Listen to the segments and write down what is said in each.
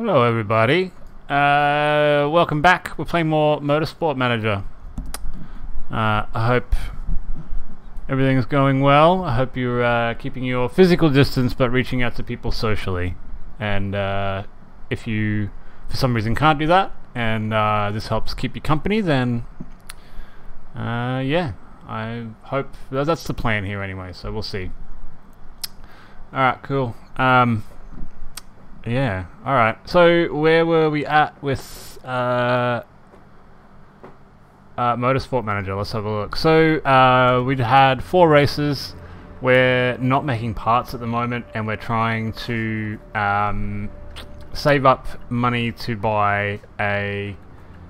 Hello everybody, welcome back. We're playing more Motorsport Manager. I hope everything's going well. I hope you're keeping your physical distance but reaching out to people socially. And if you for some reason can't do that and this helps keep you company, then yeah, I hope that's the plan here anyway, so we'll see. Alright, cool. Yeah, alright. So, where were we at with Motorsport Manager? Let's have a look. So, we'd had 4 races. We're not making parts at the moment, and we're trying to save up money to buy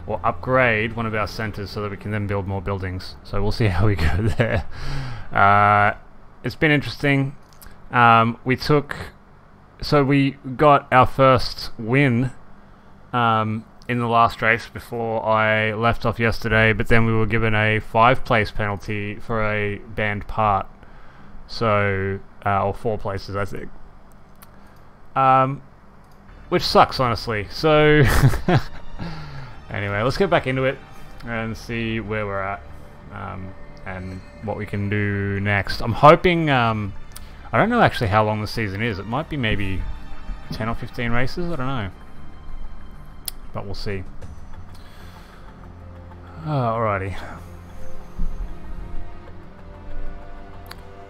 or upgrade one of our centers so that we can then build more buildings. So, we'll see how we go there. It's been interesting. So we got our first win in the last race before I left off yesterday, but then we were given a 5-place penalty for a banned part. So, or 4 places I think. Which sucks, honestly. So, anyway, let's get back into it and see where we're at and what we can do next. I'm hoping... I don't know actually how long the season is. It might be maybe 10 or 15 races, I don't know. But we'll see. Alrighty.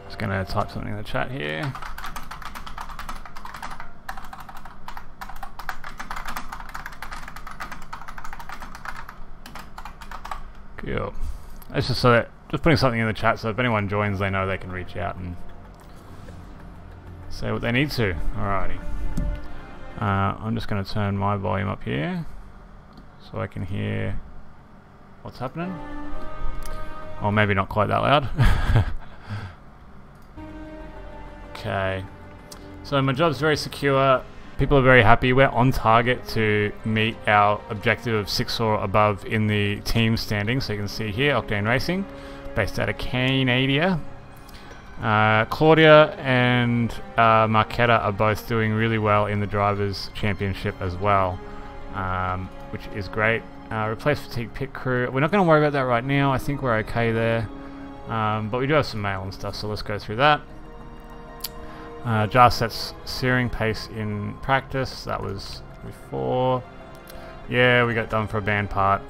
Just gonna type something in the chat here. Cool. It's just so that, just putting something in the chat so if anyone joins they know they can reach out and say what they need to. Alrighty. I'm just going to turn my volume up here so I can hear what's happening. Or maybe not quite that loud. Okay. So my job's very secure. People are very happy. We're on target to meet our objective of 6 or above in the team standing. So you can see here, Octane Racing, based out of Canada. Claudia and Mykal are both doing really well in the Drivers' Championship as well, which is great. Replace fatigue pit crew. We're not going to worry about that right now. I think we're okay there, but we do have some mail and stuff, so let's go through that. Jar sets steering pace in practice. That was before. Yeah, we got done for a banned part.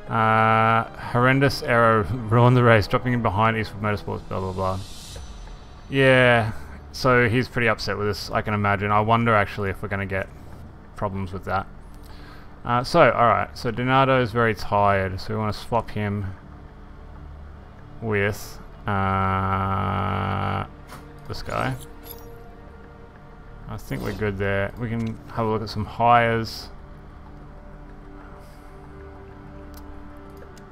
Horrendous error ruined the race, dropping in behind Eastwood Motorsports, blah blah blah. Yeah, so he's pretty upset with us, I can imagine. I wonder actually if we're going to get problems with that. Alright, so Donato is very tired, so we want to swap him with this guy. I think we're good there. We can have a look at some hires.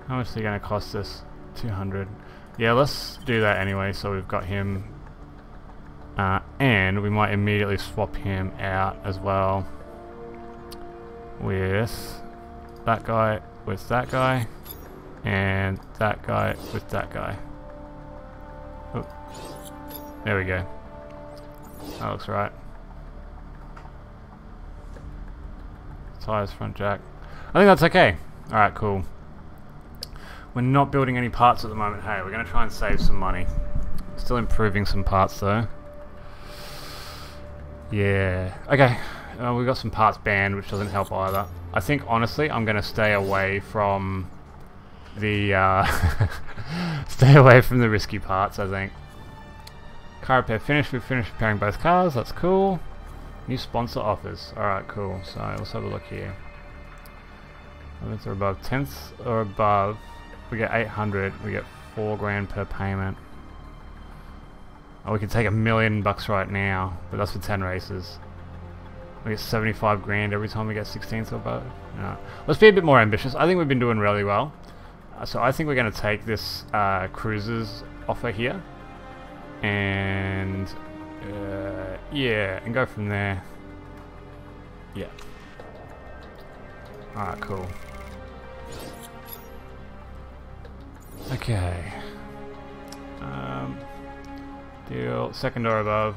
How much is he going to cost us? 200. Yeah, let's do that anyway, so we've got him. And we might immediately swap him out as well with that guy, with that guy, and that guy with that guy. Oh, there we go. That looks right. Tires, front jack. I think that's okay. Alright, cool. We're not building any parts at the moment. Hey, we're going to try and save some money. Still improving some parts though. Yeah. Okay. We've got some parts banned, which doesn't help either. I think, honestly, I'm going to stay away from the stay away from the risky parts, I think. Car repair finished. We've finished repairing both cars. That's cool. New sponsor offers. Alright, cool. So, let's have a look here. 11th or above. 10th or above. We get 800. We get 4 grand per payment. Oh, we could take $1 million right now, but that's for 10 races. We get 75 grand every time we get 16th or above. No. Let's be a bit more ambitious. I think we've been doing really well. So I think we're going to take this cruisers offer here. And yeah, and go from there. Yeah. Alright, cool. Okay. Deal. 2nd or above.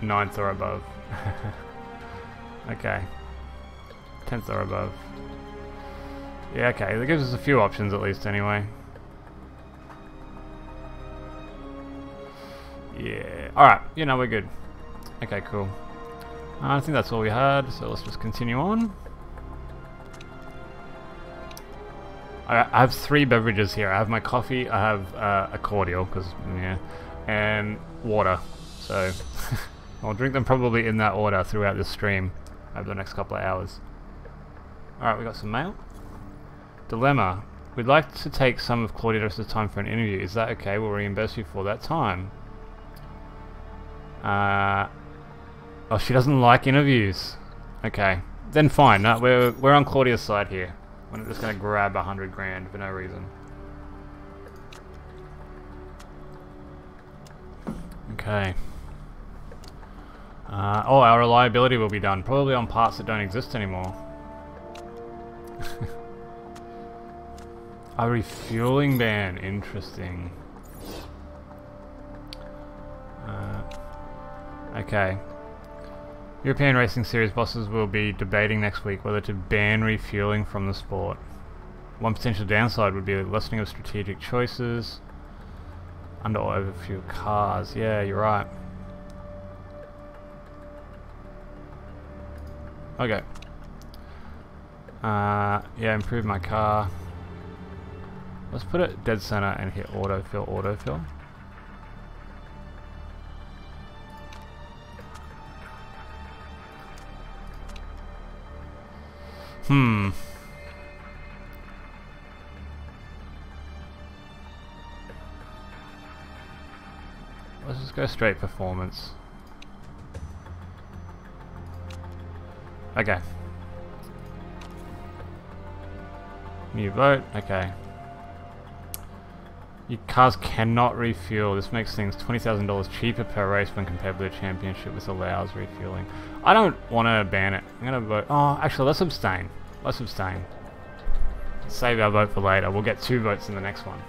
9th or above. Okay. 10th or above. Yeah, okay, that gives us a few options at least anyway. Yeah, alright, you know, we're good. Okay, cool. I think that's all we had, so let's just continue on. I have 3 beverages here. I have my coffee, I have a cordial, because, yeah, and water. So, I'll drink them probably in that order throughout this stream over the next couple of hours. Alright, we got some mail. Dilemma. We'd like to take some of Claudia's time for an interview. Is that okay? We'll reimburse you for that time. Oh, she doesn't like interviews. Okay. Then fine. No, we're on Claudia's side here. We're not just going to grab 100 grand for no reason. Okay. Oh, our reliability will be done. Probably on parts that don't exist anymore. A refueling ban. Interesting. Okay. European Racing Series bosses will be debating next week whether to ban refueling from the sport. One potential downside would be a lessening of strategic choices. Under or overfuel cars. Yeah, you're right. Okay. Yeah, improve my car. Let's put it dead center and hit autofill, autofill. Let's just go straight performance. Okay. New vote, okay. Your cars cannot refuel. This makes things $20,000 cheaper per race when compared with a championship. This allows refueling. I don't want to ban it. I'm going to vote. Oh, actually, let's abstain. Let's abstain. Save our vote for later. We'll get 2 votes in the next one.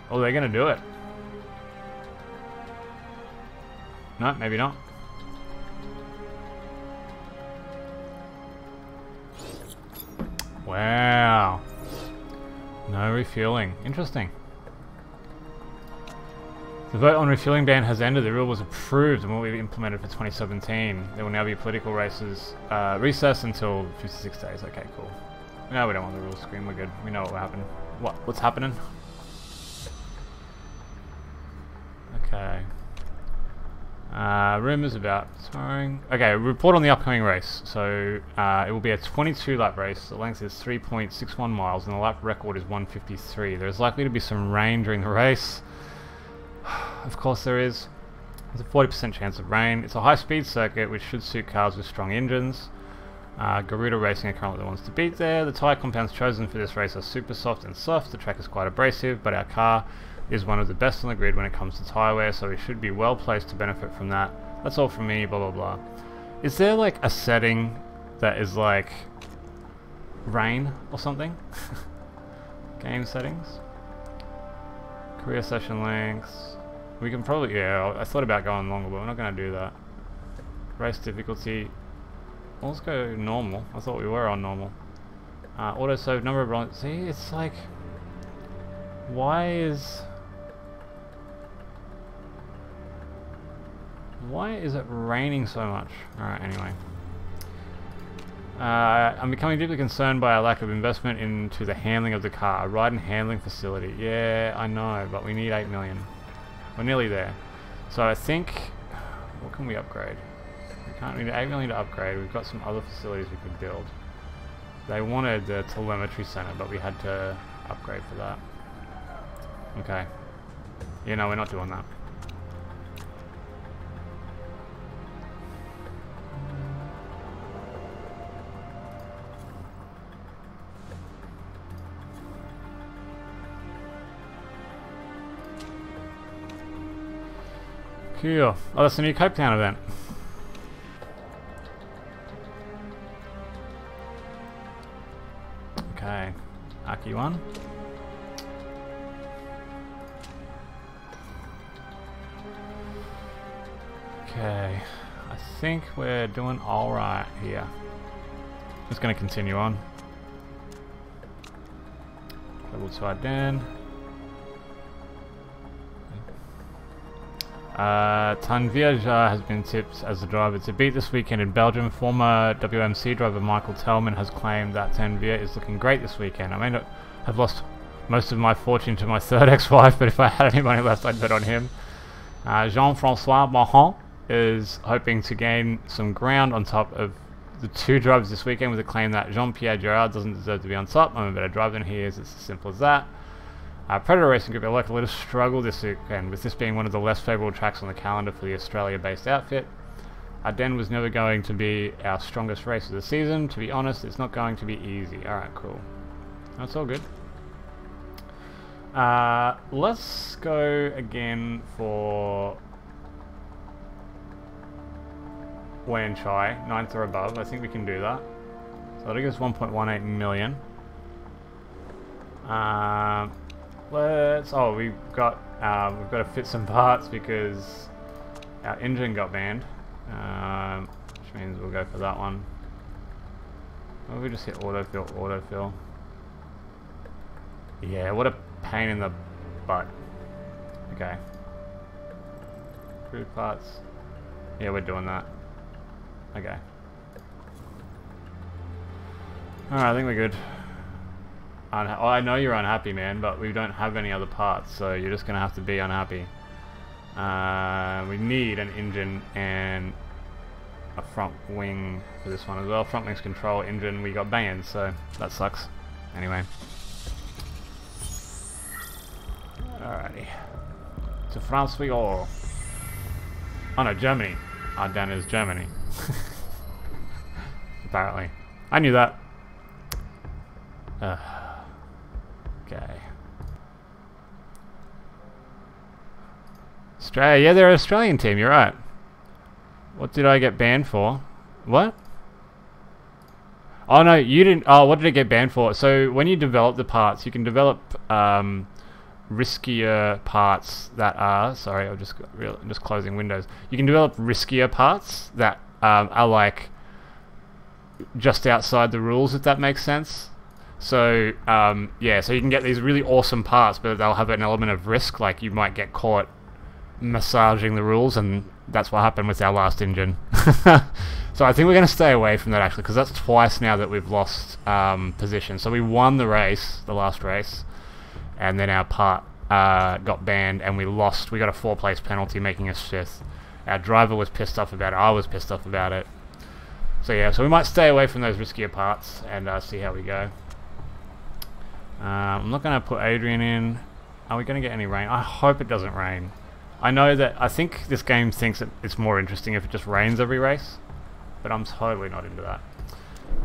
Oh, they're going to do it. No, maybe not. Wow. No refueling. Interesting. The vote on refueling ban has ended. The rule was approved and will be implemented for 2017. There will now be political races recess until 56 days. Okay, cool. No, we don't want the rules screen. We're good. We know what will happen. What's happening? Okay. Rumours about sparring. Okay, report on the upcoming race. So it will be a 22-lap race. The length is 3.61 miles, and the lap record is 1:53. There is likely to be some rain during the race. Of course there is. There's a 40% chance of rain. It's a high-speed circuit, which should suit cars with strong engines. Garuda Racing are currently the ones to beat there. The tyre compounds chosen for this race are super soft and soft. The track is quite abrasive, but our car is one of the best on the grid when it comes to tyre wear, so we should be well placed to benefit from that. That's all from me, blah blah blah. Is there like a setting that is like rain or something? Game settings? Career session lengths. We can probably, yeah, I thought about going longer, but we're not going to do that. Race difficulty. Well, let's go normal. I thought we were on normal. Auto save, number of runs. See, it's like, why is it raining so much? Alright, anyway. I'm becoming deeply concerned by our lack of investment into the handling of the car. A ride and handling facility. Yeah, I know, but we need 8 million. We're nearly there. So I think, what can we upgrade? We need 8 million to upgrade. We've got some other facilities we could build. They wanted the telemetry center, but we had to upgrade for that. Okay. Yeah, no, we're not doing that. Cool. Oh, that's a new Cape Town event. Okay. Aki 1. Okay, I think we're doing alright here. Just going to continue on. Level 2 Ardennes. Tanvierja has been tipped as the driver to beat this weekend in Belgium. Former WMC driver Mykal Tellman has claimed that Tanvier is looking great this weekend. I may not have lost most of my fortune to my third ex-wife, but if I had any money left, I'd bet on him. Jean-Francois Mahon is hoping to gain some ground on top of the two drivers this weekend with a claim that Jean-Pierre Girard doesn't deserve to be on top. I'm a better driver than he is. It's as simple as that. Predator Racing Group elect a little struggle this weekend, with this being one of the less favourable tracks on the calendar for the Australia-based outfit. Ardennes was never going to be our strongest race of the season. To be honest, it's not going to be easy. Alright, cool. That's all good. Let's go again for Wan Chai, 9th or above. I think we can do that. So that'll give us 1.18 million. We've got to fit some parts because our engine got banned, which means we'll go for that one. Or we just hit autofill. Yeah, what a pain in the butt. Okay. Crude parts. Yeah, we're doing that. Okay. Alright, I think we're good. I know you're unhappy, man, but we don't have any other parts, so you're just gonna have to be unhappy. We need an engine and a front wing for this one as well. Front wing's control, engine we got banned, so that sucks. Anyway. Alrighty. To France we go. Oh no, Germany. Ardennes is Germany. Apparently. I knew that. Okay. Australia, yeah, they're an Australian team, you're right. What did I get banned for? What? Oh no, you didn't. Oh, what did it get banned for? So when you develop the parts, you can develop riskier parts that are, sorry, I'm just closing windows. You can develop riskier parts that are like just outside the rules, if that makes sense. So yeah, so you can get these really awesome parts, but they'll have an element of risk, like you might get caught massaging the rules, and that's what happened with our last engine. So I think we're going to stay away from that, actually, because that's twice now that we've lost position. So we won the race, the last race, and then our part got banned, and we lost. We got a 4-place penalty, making us 5th. Our driver was pissed off about it. I was pissed off about it. So yeah, so we might stay away from those riskier parts and see how we go. I'm not going to put Adrian in. Are we going to get any rain? I hope it doesn't rain. I know that I think this game thinks that it's more interesting if it just rains every race, but I'm totally not into that.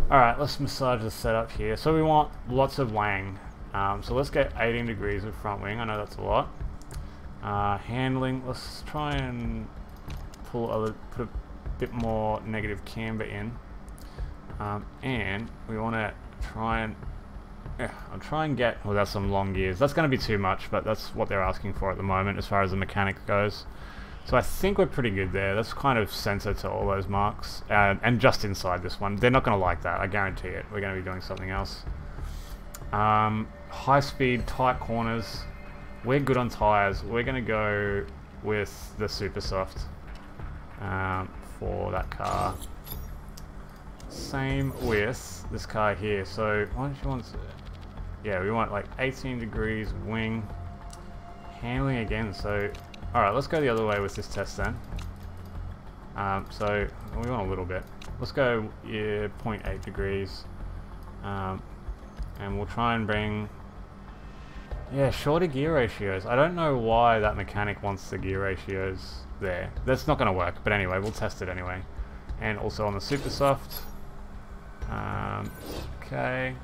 Alright, let's massage the setup here. So we want lots of wang. So let's get 18 degrees with front wing. I know that's a lot. Handling, let's try and put a bit more negative camber in. And we want to try and I'll try and get, well, that's some long gears. That's going to be too much, but that's what they're asking for at the moment as far as the mechanic goes. So I think we're pretty good there. That's kind of center to all those marks. And just inside this one. They're not going to like that, I guarantee it. We're going to be doing something else. High speed, tight corners. We're good on tires. We're going to go with the Super Soft for that car. Same with this car here. So why don't you want to, yeah, we want like 18 degrees wing. Handling again, so alright, let's go the other way with this test then. So we want a little bit. Let's go 0.8 degrees. And we'll try and bring, yeah, shorter gear ratios. I don't know why that mechanic wants the gear ratios there. That's not going to work, but anyway, we'll test it anyway. And also on the Super Soft. Okay,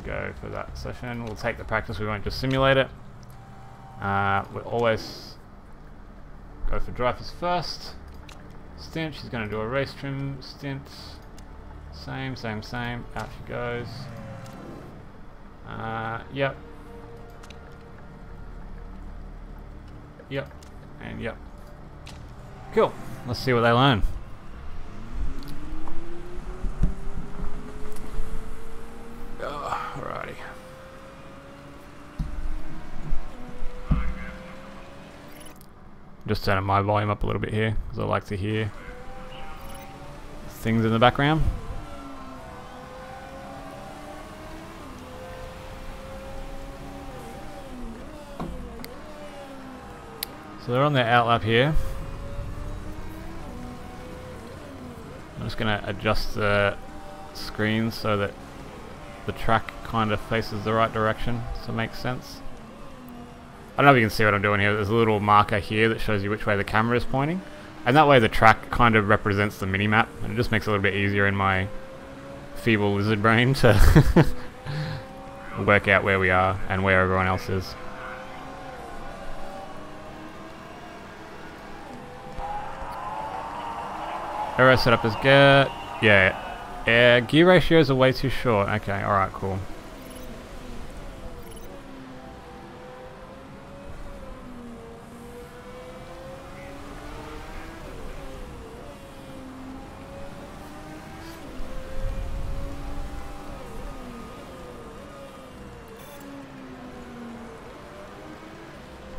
go for that session. We'll take the practice, we won't just simulate it. We'll always go for drivers first. Stint, she's going to do a race trim stint. Same. Out she goes. Yep. Yep. And yep. Cool. Let's see what they learn. Alrighty. Just turning my volume up a little bit here, because I like to hear things in the background. So they're on their outlap here. I'm just going to adjust the screen so that the track kind of faces the right direction, so it makes sense. I don't know if you can see what I'm doing here. There's a little marker here that shows you which way the camera is pointing. And that way the track kind of represents the mini-map. And it just makes it a little bit easier in my feeble lizard brain to work out where we are and where everyone else is. Aero setup is good. Yeah. Gear ratios are way too short. Okay, alright, cool.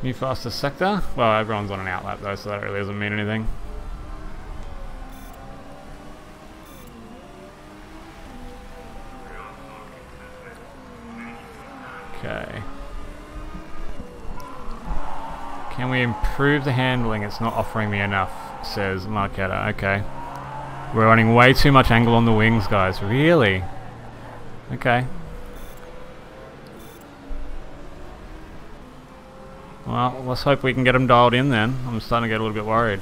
New fastest sector? Well, everyone's on an outlap though, so that really doesn't mean anything. Okay. Can we improve the handling? It's not offering me enough, says Mykal. Okay. We're running way too much angle on the wings, guys. Really? Okay. Well, let's hope we can get them dialed in then. I'm starting to get a little bit worried.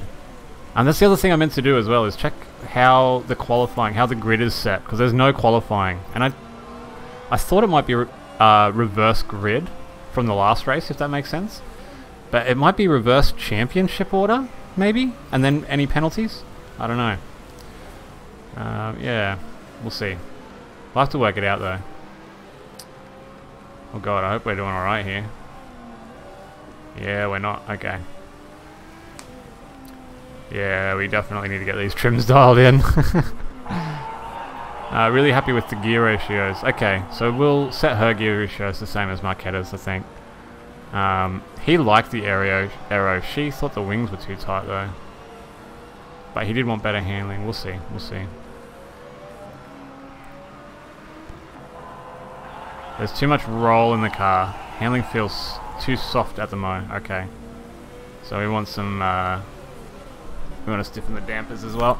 And that's the other thing I meant to do as well, is check how the qualifying, how the grid is set, because there's no qualifying. And I thought it might be reverse grid from the last race, if that makes sense. But it might be reverse championship order, maybe? And then any penalties? I don't know. Yeah, we'll see. We'll have to work it out though. Oh god, I hope we're doing alright here. Yeah, we're not. Okay. Yeah, we definitely need to get these trims dialed in. Really happy with the gear ratios. Okay, so we'll set her gear ratios the same as Mykal's, I think. He liked the aero. She thought the wings were too tight though. But he did want better handling. We'll see. We'll see. There's too much roll in the car. Handling feels too soft at the moment. Okay. So we want some... we want to stiffen the dampers as well.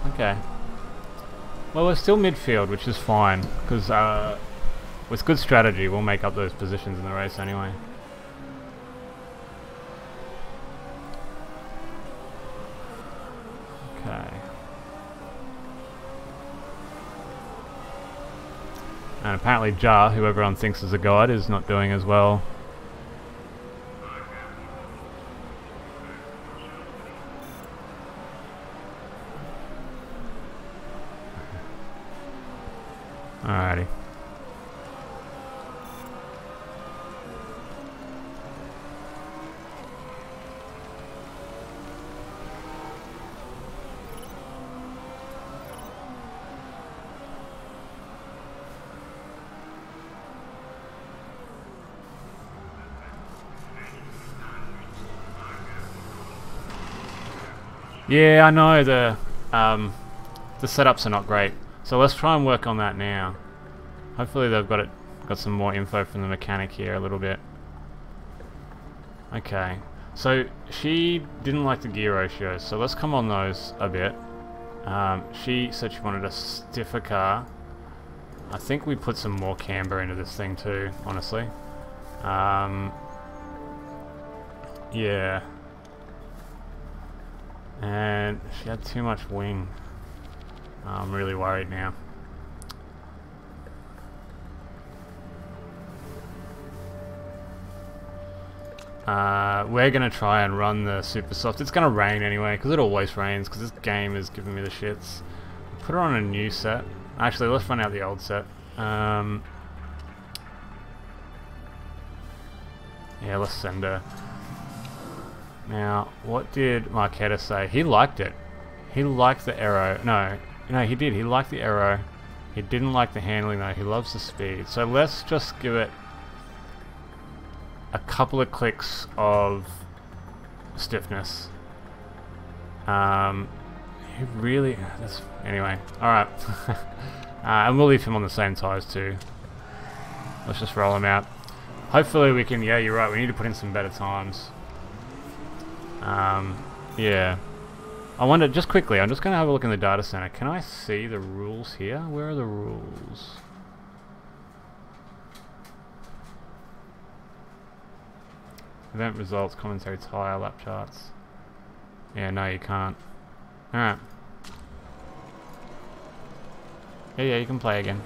Okay. Well, we're still midfield, which is fine, because with good strategy, we'll make up those positions in the race anyway. Okay. And apparently Jar, who everyone thinks is a god, is not doing as well. Alrighty. Yeah, I know the setups are not great, so let's try and work on that now. Hopefully they've got some more info from the mechanic here a little bit. Okay, so she didn't like the gear ratios, so let's come on those a bit. She said she wanted a stiffer car. I think we put some more camber into this thing too, honestly. Yeah. And she had too much wing. I'm really worried now. We're going to try and run the super soft. It's going to rain anyway, because it always rains, because this game is giving me the shits. Put her on a new set. Actually, let's run out the old set. Yeah, let's send her. Now, what did Mykal say? He liked it. He liked the aero. No, he did. He liked the aero. He didn't like the handling though. He loves the speed. So let's just give it a couple of clicks of stiffness. He really... anyway, alright. And we'll leave him on the same tyres too. Let's just roll him out. Hopefully we can... Yeah, you're right. We need to put in some better times. Yeah. I wonder, just quickly, I'm just going to have a look in the data center. Can I see the rules here? Where are the rules? Event results, commentary, tire, lap charts. Yeah, no, you can't. Alright. Yeah, you can play again.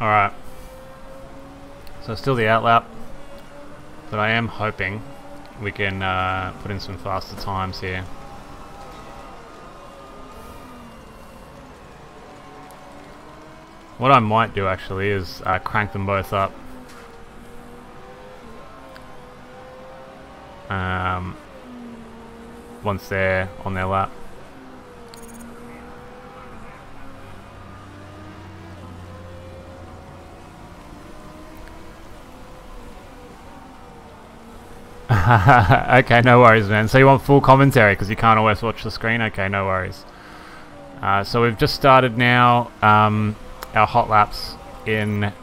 Alright. So still the outlap, but I am hoping we can put in some faster times here. What I might do actually is crank them both up. Once they're on their lap. Okay, no worries, man. So you want full commentary because you can't always watch the screen? Okay, no worries. So we've just started now our hot laps in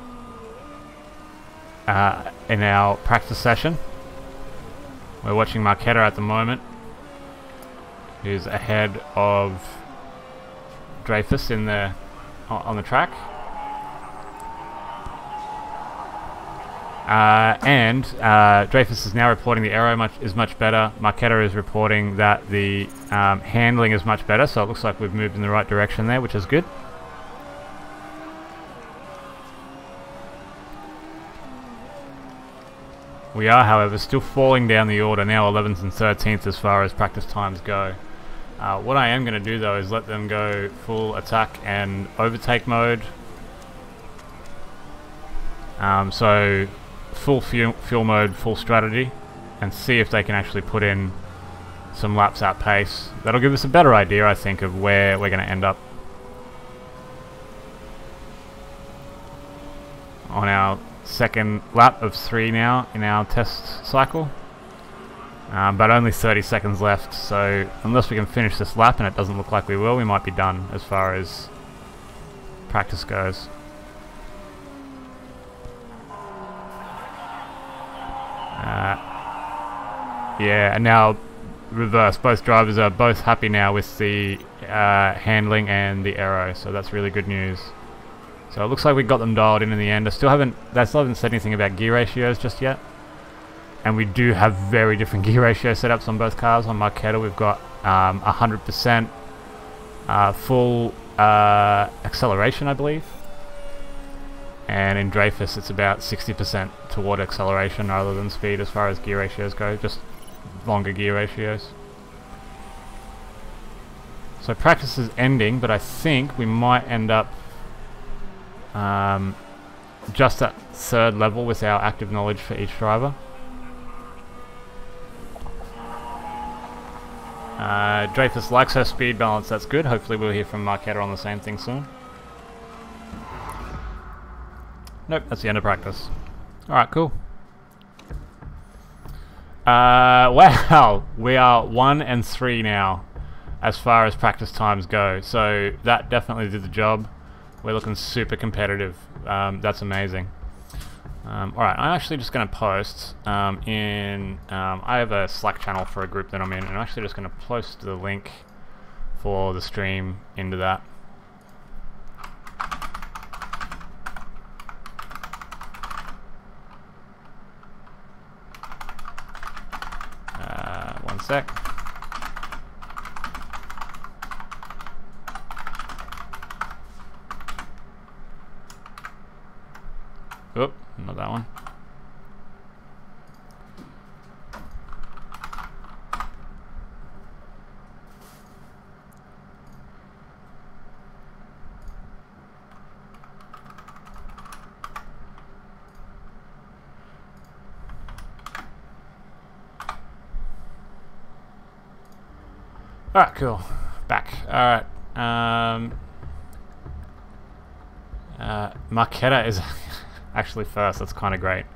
our practice session. We're watching Mykal at the moment, who's ahead of Dreyfus in the on the track. And Dreyfus is now reporting the aero is much better. Mykal is reporting that the handling is much better, so it looks like we've moved in the right direction there, which is good. We are, however, still falling down the order, now 11th and 13th as far as practice times go. What I am going to do though is let them go full attack and overtake mode. So full fuel mode, full strategy, and see if they can actually put in some laps at pace. That'll give us a better idea, I think, of where we're going to end up on our second lap of 3 now in our test cycle. But only 30 seconds left, so unless we can finish this lap, and it doesn't look like we will, we might be done as far as practice goes. Yeah, and now reverse. Both drivers are both happy now with the handling and the aero, so that's really good news. So it looks like we got them dialed in the end. They still haven't said anything about gear ratios just yet. And we do have very different gear ratio setups on both cars. On Mykal we've got 100% full acceleration, I believe. And in Dreyfus it's about 60% toward acceleration rather than speed as far as gear ratios go, just longer gear ratios. So practice is ending, but I think we might end up just at 3rd level with our active knowledge for each driver. Dreyfus likes her speed balance, that's good. Hopefully we'll hear from Mykal on the same thing soon. Nope, that's the end of practice. Alright, cool. Wow, we are 1 and 3 now as far as practice times go, so that definitely did the job. We're looking super competitive. That's amazing. Alright, I'm actually just going to post I have a Slack channel for a group that I'm in, and I'm actually just going to post the link for the stream into that. One sec. Oop, not that one. Alright, cool. Back. Alright. Mykal is actually first. That's kind of great.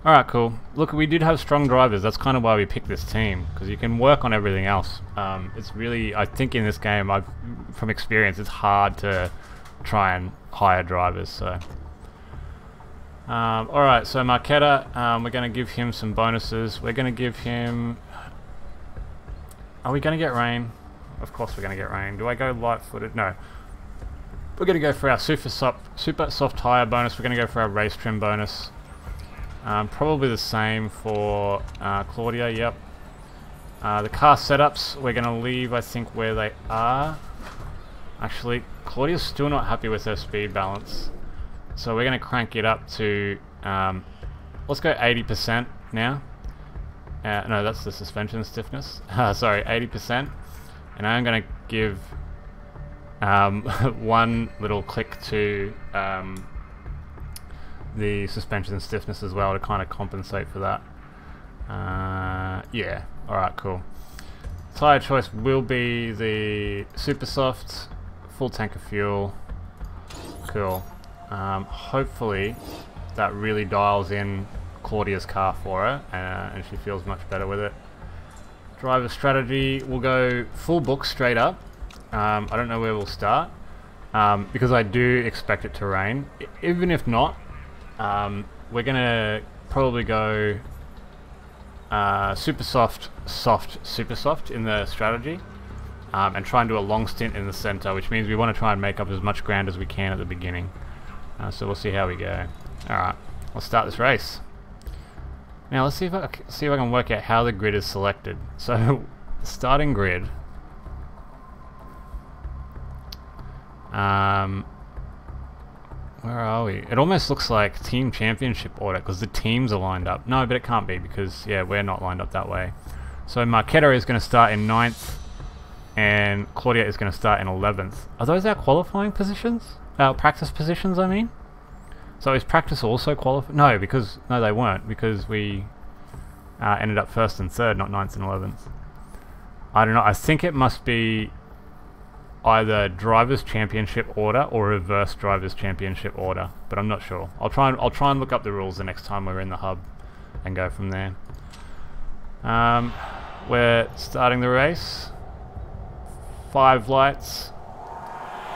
Alright, cool. Look, we did have strong drivers. That's kind of why we picked this team, because you can work on everything else. It's really, I think in this game, from experience, it's hard to try and hire drivers. So, alright, so Mykal, we're going to give him some bonuses. We're going to give him... Are we going to get rain? Of course we're going to get rain. Do I go light-footed? No. We're going to go for our super soft tire bonus. We're going to go for our race trim bonus. Probably the same for Claudia, yep. The car setups, we're going to leave, I think, where they are. Actually, Claudia's still not happy with her speed balance. So we're going to crank it up to, let's go 80% now. No, that's the suspension stiffness. Sorry, 80%. And I'm going to give one little click to the suspension stiffness as well to kind of compensate for that. Yeah, alright, cool. Tire choice will be the super soft, full tank of fuel. Cool. Hopefully that really dials in Claudia's car for her, and she feels much better with it. Driver strategy, we'll go full book straight up. I don't know where we'll start, because I do expect it to rain. Even if not, we're gonna probably go super soft, super soft in the strategy, and try and do a long stint in the center, which means we want to try and make up as much ground as we can at the beginning. So we'll see how we go. Alright, let's start this race. Now let's see if I can work out how the grid is selected. So, starting grid. Where are we? It almost looks like team championship order because the teams are lined up. No, but it can't be because, yeah, we're not lined up that way. So Mykal is going to start in 9th and Claudia is going to start in 11th. Are those our qualifying positions? Our practice positions, I mean? So is practice also qualified? No, because, no, they weren't, because we ended up 1st and 3rd, not 9th and 11th. I don't know, I think it must be either Drivers' Championship order or reverse Drivers' Championship order, but I'm not sure. I'll try and look up the rules the next time we're in the hub and go from there. We're starting the race. 5 lights.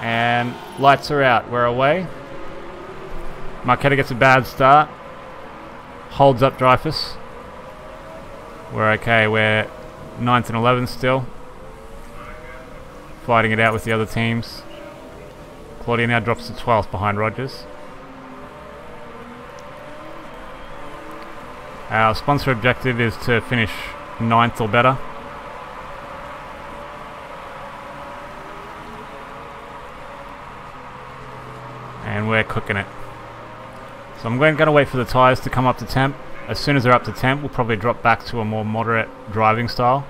And lights are out. We're away. Mykal gets a bad start. Holds up Dreyfus. We're okay. We're 9th and 11th still. Fighting it out with the other teams. Claudia now drops to 12th behind Rogers. Our sponsor objective is to finish 9th or better. And we're cooking it. So I'm going to wait for the tyres to come up to temp. As soon as they're up to temp, we'll probably drop back to a more moderate driving style,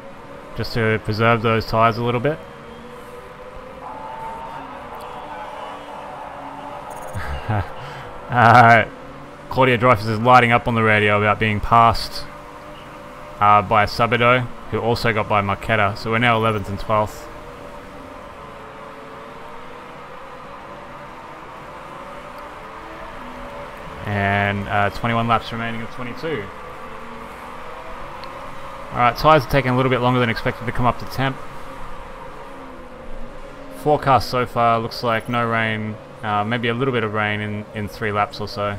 just to preserve those tyres a little bit. Claudia Dreyfus is lighting up on the radio about being passed by Sabido, who also got by Mykal, so we're now 11th and 12th. And 21 laps remaining of 22. Alright, tyres are taking a little bit longer than expected to come up to temp. Forecast so far looks like no rain, maybe a little bit of rain in 3 laps or so.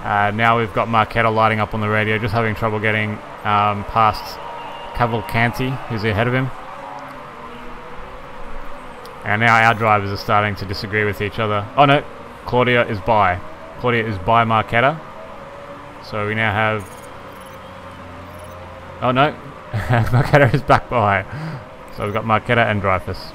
Now we've got Mykal lighting up on the radio, just having trouble getting past Cavalcanti, who's ahead of him. And now our drivers are starting to disagree with each other. Oh no, Claudia is by. Claudia is by Mykal. So we now have... Oh no, Mykal is back by. So we've got Mykal and Dreyfus.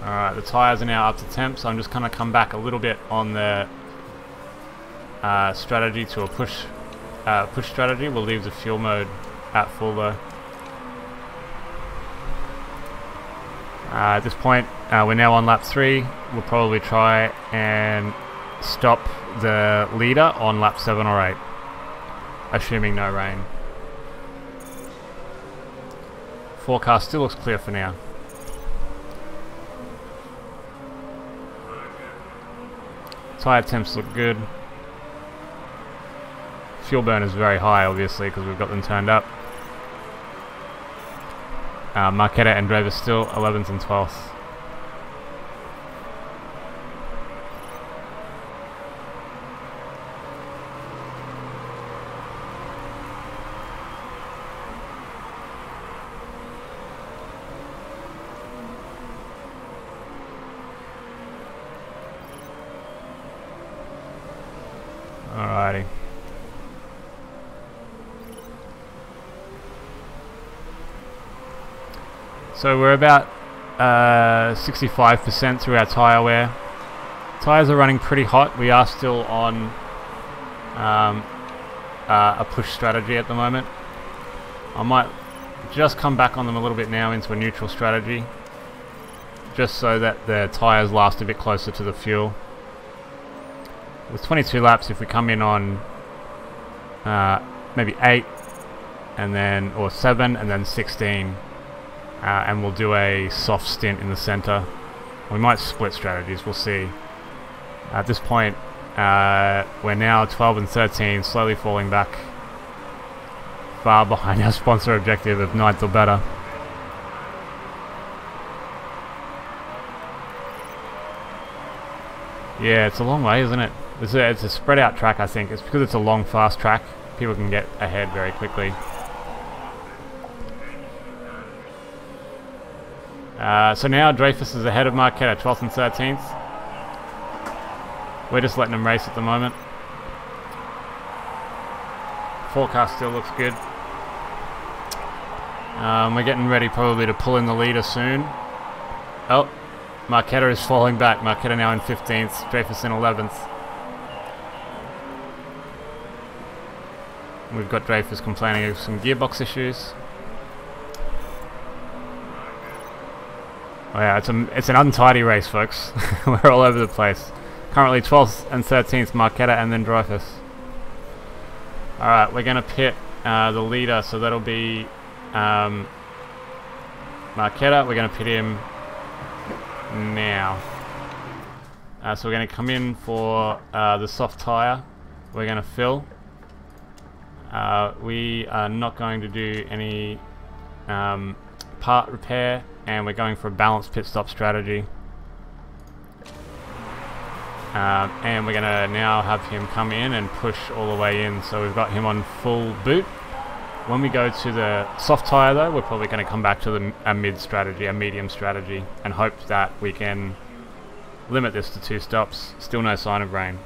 Alright, the tyres are now up to temp, so I'm just going to come back a little bit on the strategy to a push strategy. We'll leave the fuel mode at full though. At this point, we're now on lap 3. We'll probably try and stop the leader on lap 7 or 8, assuming no rain. Forecast still looks clear for now. Tyre temps look good. Fuel burn is very high, obviously, because we've got them turned up. Marquetta and Draver still 11th and 12th. Alrighty. So we're about 65% through our tyre wear. Tyres are running pretty hot. We are still on a push strategy at the moment. I might just come back on them a little bit now into a neutral strategy, just so that the tyres last a bit closer to the fuel. With 22 laps, if we come in on maybe 8 and then, or 7 and then 16, and we'll do a soft stint in the center. We might split strategies, we'll see. At this point, we're now 12 and 13, slowly falling back far behind our sponsor objective of 9th or better. Yeah, it's a long way, isn't it? It's a spread out track, I think. It's because it's a long, fast track. People can get ahead very quickly. So now Dreyfus is ahead of Marquetta, 12th and 13th. We're just letting them race at the moment. Forecast still looks good. We're getting ready probably to pull in the leader soon. Oh, Marquetta is falling back. Marquetta now in 15th, Dreyfus in 11th. We've got Dreyfus complaining of some gearbox issues. Oh yeah, it's an untidy race, folks. We're all over the place. Currently 12th and 13th, Marquetta and then Dreyfus. Alright, we're going to pit the leader, so that'll be Marquetta. We're going to pit him now. So we're going to come in for the soft tyre. We're going to fill. We are not going to do any part repair, and we're going for a balanced pit stop strategy. And we're going to now have him come in and push all the way in, so we've got him on full boot. When we go to the soft tyre though, we're probably going to come back to a mid strategy, a medium strategy, and hope that we can limit this to 2 stops. Still no sign of rain.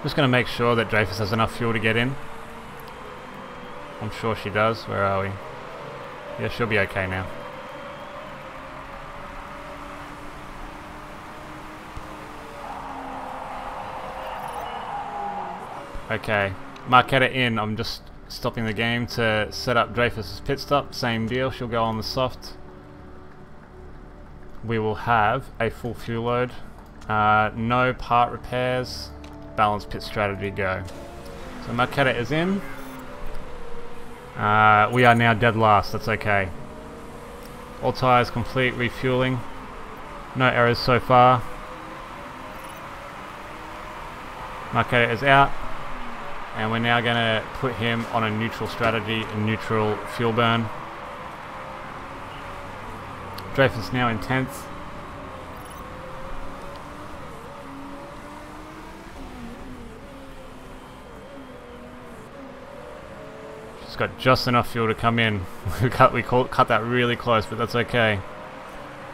Just going to make sure that Dreyfus has enough fuel to get in. I'm sure she does. Where are we? Yeah, she'll be okay now. Okay, Marquetta in. I'm just stopping the game to set up Dreyfus's pit stop. Same deal, she'll go on the soft. We will have a full fuel load. No part repairs. Balanced pit strategy, go. So Marquetta is in. We are now dead last, that's okay. All tyres complete, refueling. No errors so far. Marquetta is out. And we're now going to put him on a neutral strategy, a neutral fuel burn. Dreyfus now in 10th. Got just enough fuel to come in. we cut that really close, but that's okay.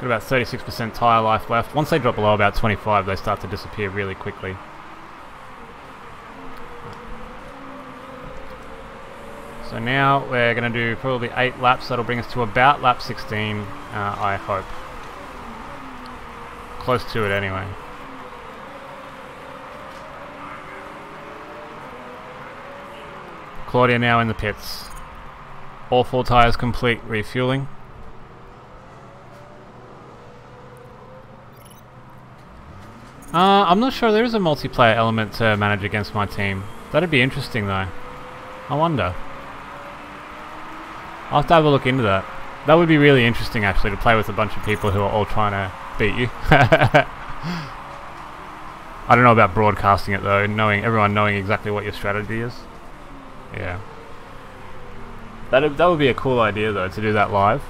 Got about 36% tyre life left. Once they drop below about 25, they start to disappear really quickly. So now we're going to do probably 8 laps. That'll bring us to about lap 16, I hope. Close to it anyway. Claudia now in the pits. All 4 tyres complete, refueling. I'm not sure there is a multiplayer element to manage against my team. That'd be interesting though. I wonder. I'll have to have a look into that. That would be really interesting actually, to play with a bunch of people who are all trying to beat you. I don't know about broadcasting it though, everyone knowing exactly what your strategy is. Yeah. That would be a cool idea though, to do that live.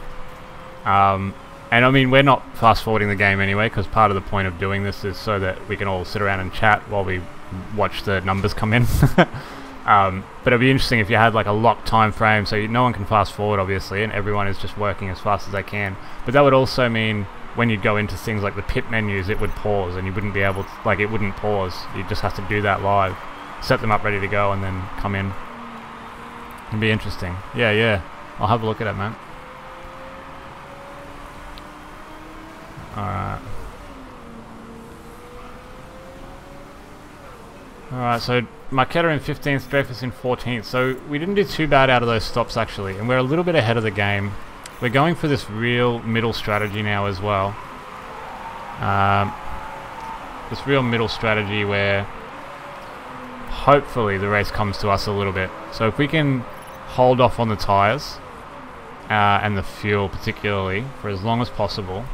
And I mean, we're not fast forwarding the game anyway, because part of the point of doing this is so that we can all sit around and chat while we watch the numbers come in. But it'd be interesting if you had like a locked time frame, so no one can fast forward obviously, and everyone is just working as fast as they can. But that would also mean when you go into things like the pit menus, it would pause, and you wouldn't be able to, like, it wouldn't pause. You just have to do that live, set them up ready to go, and then come in. It'd be interesting. Yeah. I'll have a look at it, man. Alright, so Mykal in 15th, Dreyfus in 14th. So we didn't do too bad out of those stops actually, and we're a little bit ahead of the game. We're going for this real middle strategy now as well. This real middle strategy where hopefully the race comes to us a little bit. So if we can hold off on the tyres and the fuel particularly for as long as possible.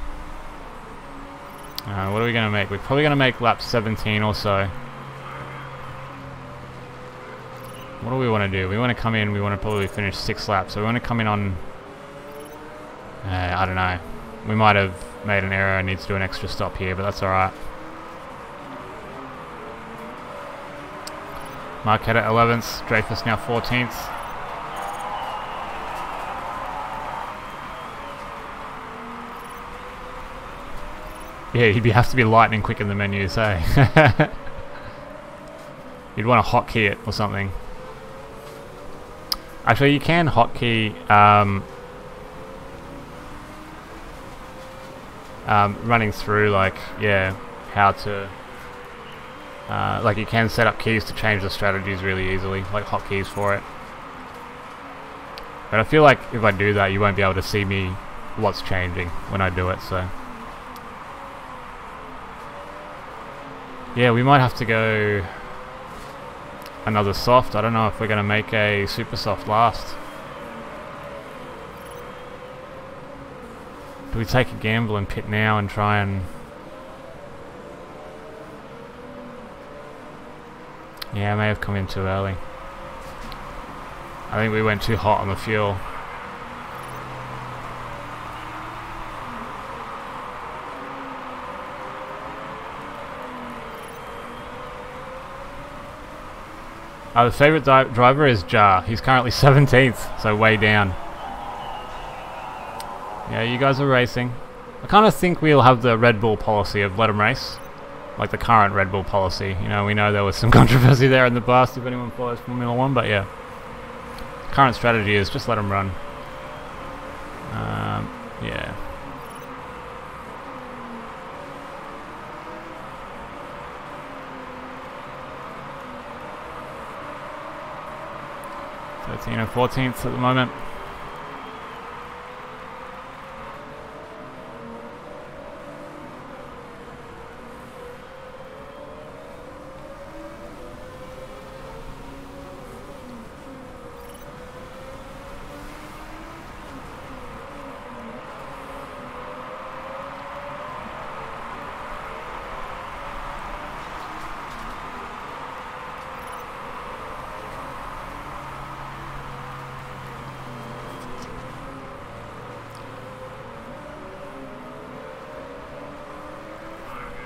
What are we going to make? We're probably going to make lap 17 or so. What do we want to do? We want to come in, we want to probably finish 6 laps. So we want to come in on... I don't know. We might have made an error and need to do an extra stop here, but that's alright. Mykal at 11th, Dreyfus now 14th. Yeah, you'd have to be lightning quick in the menus, hey? You'd want to hotkey it or something. Actually, you can hotkey running through, like, yeah, how to... like, you can set up keys to change the strategies really easily, like hotkeys for it. But I feel like if I do that, you won't be able to see me what's changing when I do it, so... Yeah, we might have to go another soft. I don't know if we're going to make a super soft last. Do we take a gamble and pit now and try and... Yeah, I may have come in too early. I think we went too hot on the fuel. The favourite driver is Jar. He's currently 17th, so way down. Yeah, you guys are racing. I kind of think we'll have the Red Bull policy of let them race. Like the current Red Bull policy. You know, we know there was some controversy there in the past if anyone follows Formula 1, but yeah. Current strategy is just let them run. Yeah. Or 14th at the moment.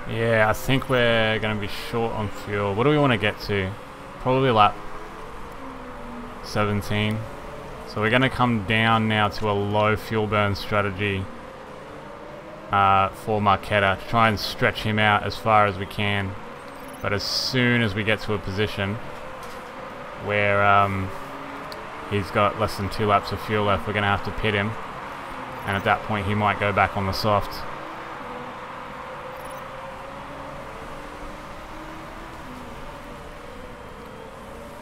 Yeah, I think we're going to be short on fuel. What do we want to get to? Probably lap 17. So we're going to come down now to a low fuel burn strategy for Mykal to try and stretch him out as far as we can. But as soon as we get to a position where he's got less than 2 laps of fuel left, we're going to have to pit him, and at that point he might go back on the soft.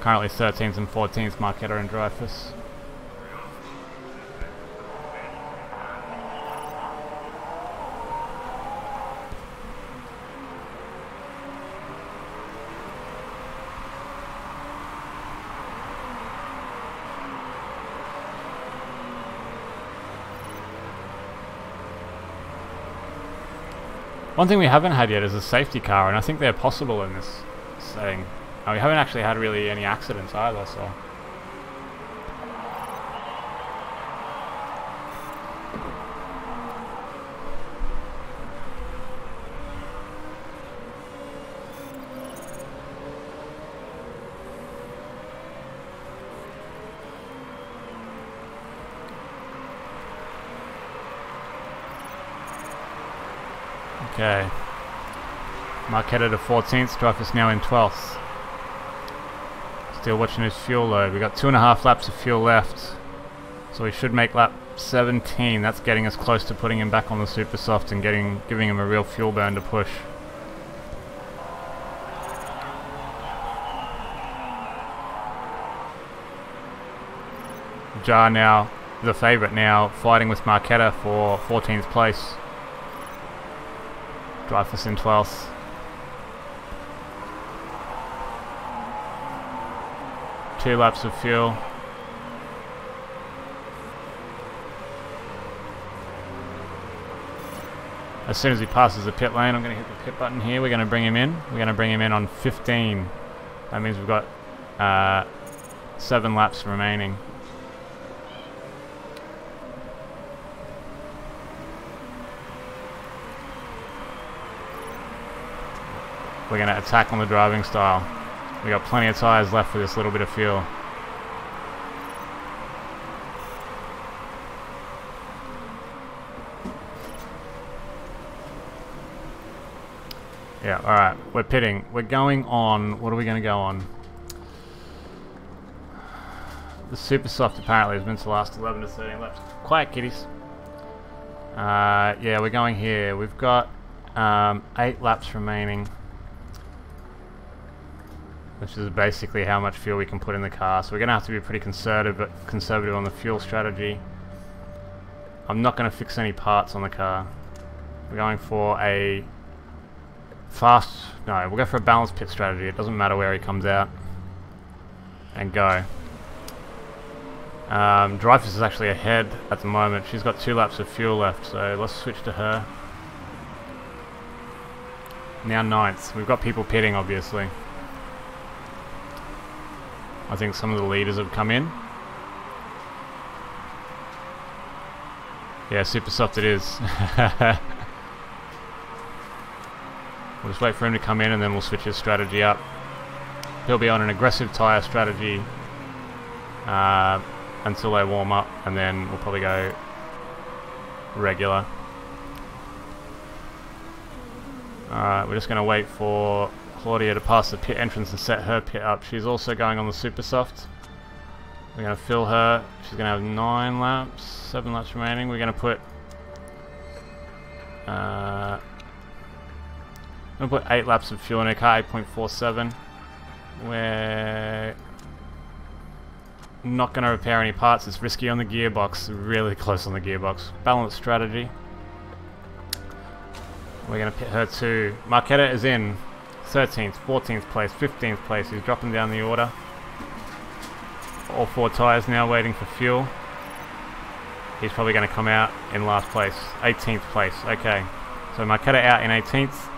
Currently 13th and 14th, Mykal and Dreyfus. One thing we haven't had yet is a safety car, and I think they're possible in this setting. We haven't actually had really any accidents either, so... Okay. Mykal to 14th, Dreyfus now in 12th. Still watching his fuel load. We've got 2.5 laps of fuel left, so we should make lap 17. That's getting us close to putting him back on the super soft and giving him a real fuel burn to push. Jar now, the favourite now, fighting with Mykal for 14th place. Dreyfus in 12th. Two laps of fuel. As soon as he passes the pit lane, I'm going to hit the pit button here. We're going to bring him in. We're going to bring him in on 15. That means we've got 7 laps remaining. We're going to attack on the driving style. We got plenty of tyres left for this little bit of fuel. Yeah, alright, we're pitting. We're going on, what are we going to go on? The super soft apparently is meant to last 11 to 13 laps. Quiet kitties. Yeah, we're going here. We've got 8 laps remaining, which is basically how much fuel we can put in the car. So we're going to have to be pretty conservative on the fuel strategy. I'm not going to fix any parts on the car. We're going for a we'll go for a balanced pit strategy. It doesn't matter where he comes out. And go. Dreyfus is actually ahead at the moment. She's got 2 laps of fuel left, so let's switch to her. Now 9th. We've got people pitting, obviously. I think some of the leaders have come in. Yeah, super soft it is. We'll just wait for him to come in and then we'll switch his strategy up. He'll be on an aggressive tyre strategy until they warm up, and then we'll probably go regular. Alright, we're just going to wait for Claudia to pass the pit entrance and set her pit up. She's also going on the super soft. We're going to fill her. She's going to have 9 laps, 7 laps remaining. We're going to put 8 laps of fuel in her car, 8.47. We're not going to repair any parts. It's risky on the gearbox, really close on the gearbox. Balanced strategy. We're going to pit her too. Mykal is in 13th, 14th place, 15th place. He's dropping down the order. All 4 tyres now waiting for fuel. He's probably going to come out in last place. 18th place. Okay. So Mykal out in 18th.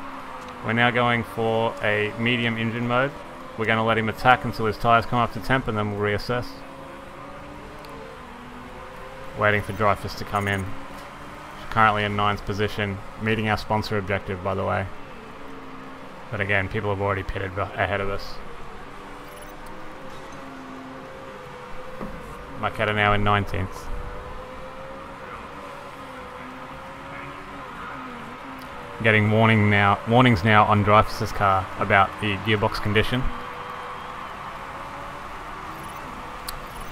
We're now going for a medium engine mode. We're going to let him attack until his tyres come up to temp, and then we'll reassess. Waiting for Dreyfus to come in. She's currently in 9th position, meeting our sponsor objective, by the way. But again, people have already pitted ahead of us. Mykal now in 19th. Getting warnings now on Dreyfus's car about the gearbox condition.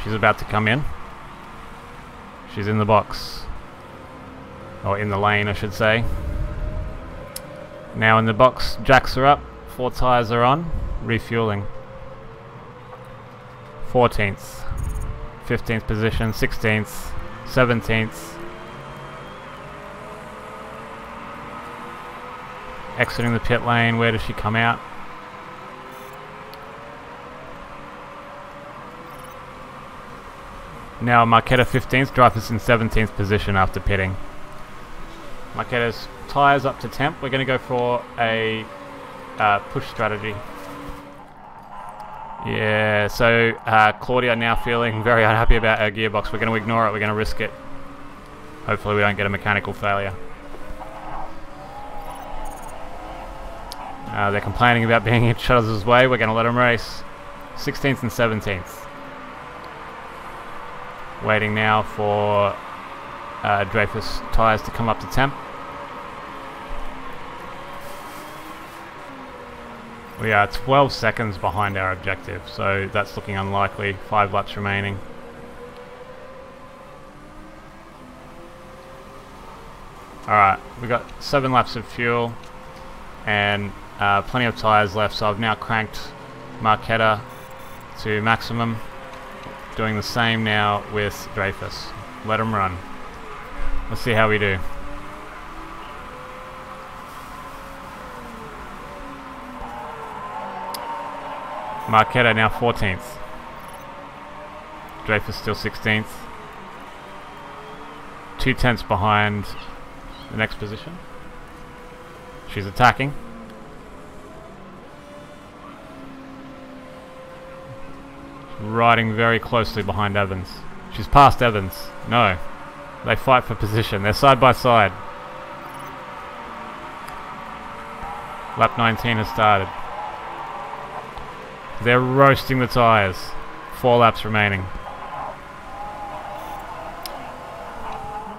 She's about to come in. She's in the box. Or in the lane, I should say. Now in the box, jacks are up, 4 tyres are on, refueling. 14th, 15th position, 16th, 17th. Exiting the pit lane, where does she come out? Now Mykal 15th, Dreyfus in 17th position after pitting. Mykal's tyres up to temp. We're going to go for a push strategy. Yeah, so Claudia now feeling very unhappy about her gearbox. We're going to ignore it, we're going to risk it. Hopefully we don't get a mechanical failure. They're complaining about being in each other's way. We're going to let them race. 16th and 17th. Waiting now for Dreyfus tyres to come up to temp. We are 12 seconds behind our objective, so that's looking unlikely. 5 laps remaining. Alright, we've got 7 laps of fuel and plenty of tyres left, so I've now cranked Mykal to maximum. Doing the same now with Dreyfus. Let him run. Let's see how we do. Mykal now 14th. Dreyfus still 16th. 2 tenths behind the next position. She's attacking. Riding very closely behind Evans. She's past Evans. No. They fight for position. They're side by side. Lap 19 has started. They're roasting the tyres. 4 laps remaining.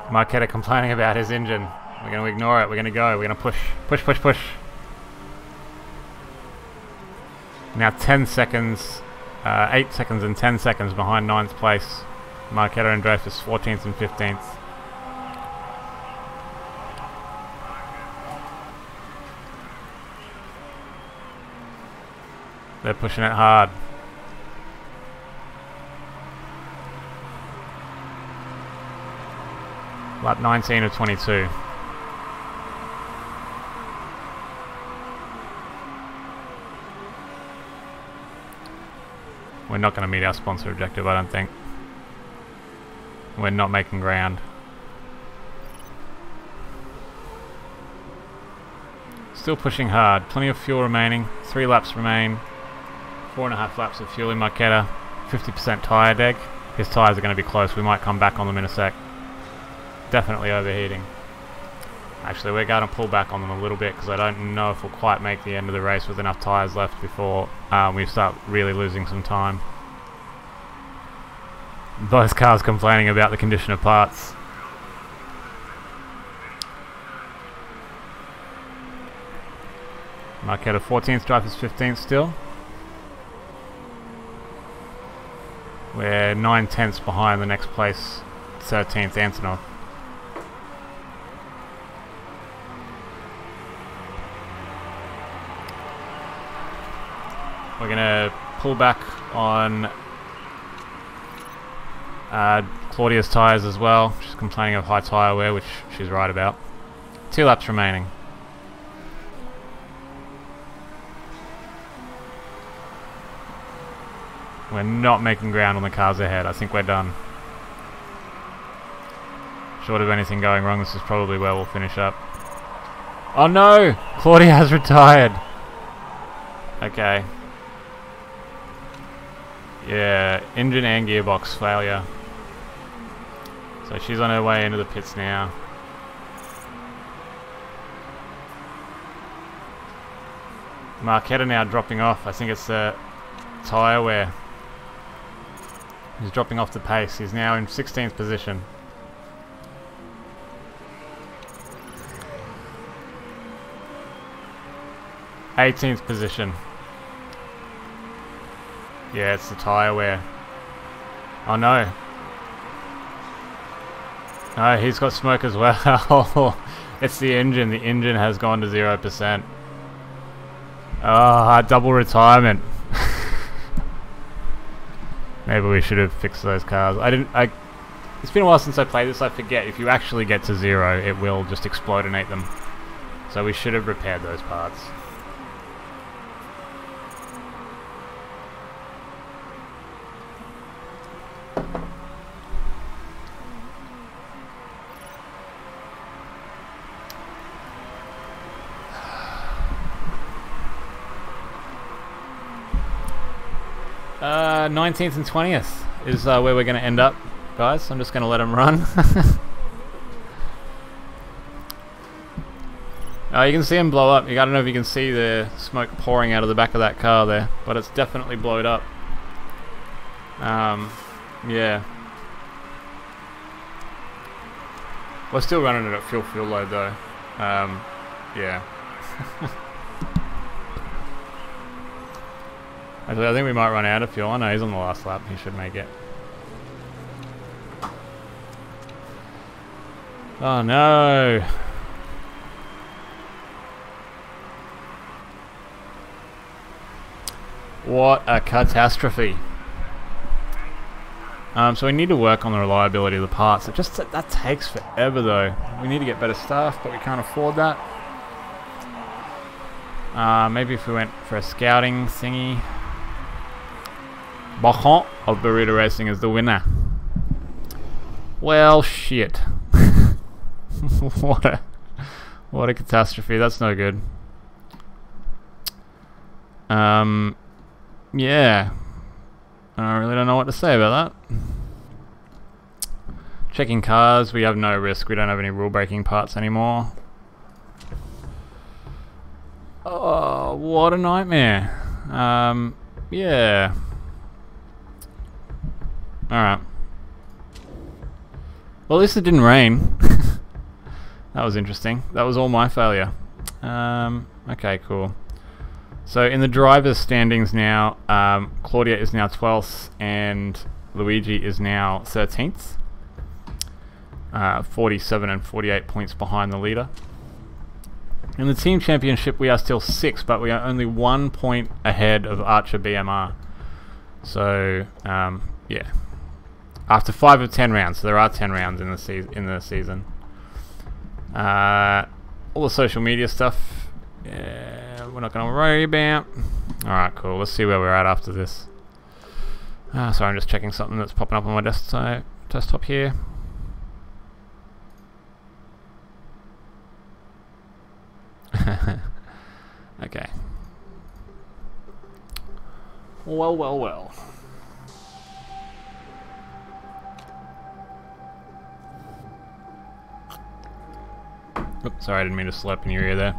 Mykal complaining about his engine. We're going to ignore it. We're going to go. We're going to push. Push, push, push. Now 10 seconds. 8 seconds and 10 seconds behind 9th place. Mykal and Dreyfus 14th and 15th. They're pushing it hard. Lap 19 of 22. We're not going to meet our sponsor objective, I don't think. We're not making ground. Still pushing hard. Plenty of fuel remaining. 3 laps remain. 4.5 laps of fuel in Mykal. 50% tyre deg. His tyres are going to be close. We might come back on them in a sec. Definitely overheating. Actually, we're going to pull back on them a little bit because I don't know if we'll quite make the end of the race with enough tyres left before we start really losing some time. Both cars complaining about the condition of parts. Mykal 14th, Dreyfus 15th still. We're 9 tenths behind the next place, 13th Antonov. We're going to pull back on Claudia's tyres as well. She's complaining of high tyre wear, which she's right about. 2 laps remaining. We're not making ground on the cars ahead. I think we're done. Short of anything going wrong, this is probably where we'll finish up. Oh no! Claudia has retired! Okay. Yeah, engine and gearbox failure. So she's on her way into the pits now. Mykal now dropping off. I think it's the tyre wear. He's dropping off the pace. He's now in 16th position. 18th position. Yeah, it's the tyre wear. Oh no. No, he's got smoke as well. It's the engine. The engine has gone to 0%. Ah, double retirement. Maybe we should have fixed those cars. It's been a while since I played this. I forget. If you actually get to 0, it will just explodinate them. So we should have repaired those parts. Uh, 19th and 20th is where we're going to end up, guys. I'm just going to let them run. You can see him blow up. I don't know if you can see the smoke pouring out of the back of that car there, but it's definitely blowed up. Yeah. We're still running it at full load though. Yeah. Actually, I think we might run out of fuel. I know he's on the last lap. He should make it. Oh no! What a catastrophe! So we need to work on the reliability of the parts. That takes forever though. We need to get better stuff, but we can't afford that. Maybe if we went for a scouting thingy. Bacon of Burrito Racing is the winner. Well, shit. What a catastrophe. That's no good. Yeah. I really don't know what to say about that. Checking cars, we have no risk. We don't have any rule breaking parts anymore. Oh, what a nightmare. Yeah. Alright. Well, at least it didn't rain. That was interesting. That was all my failure. Okay, cool. So in the drivers' standings now, Claudia is now 12th and Luigi is now 13th. 47 and 48 points behind the leader. In the team championship we are still 6th, but we are only 1 point ahead of Archer BMR. So, yeah. After 5 of 10 rounds, so there are 10 rounds in the season. All the social media stuff, yeah, we're not going to worry about. Alright, cool. Let's see where we're at after this. Sorry, I'm just checking something that's popping up on my desktop here. Okay. Well, well, well. Oops, sorry, I didn't mean to slap in your ear there.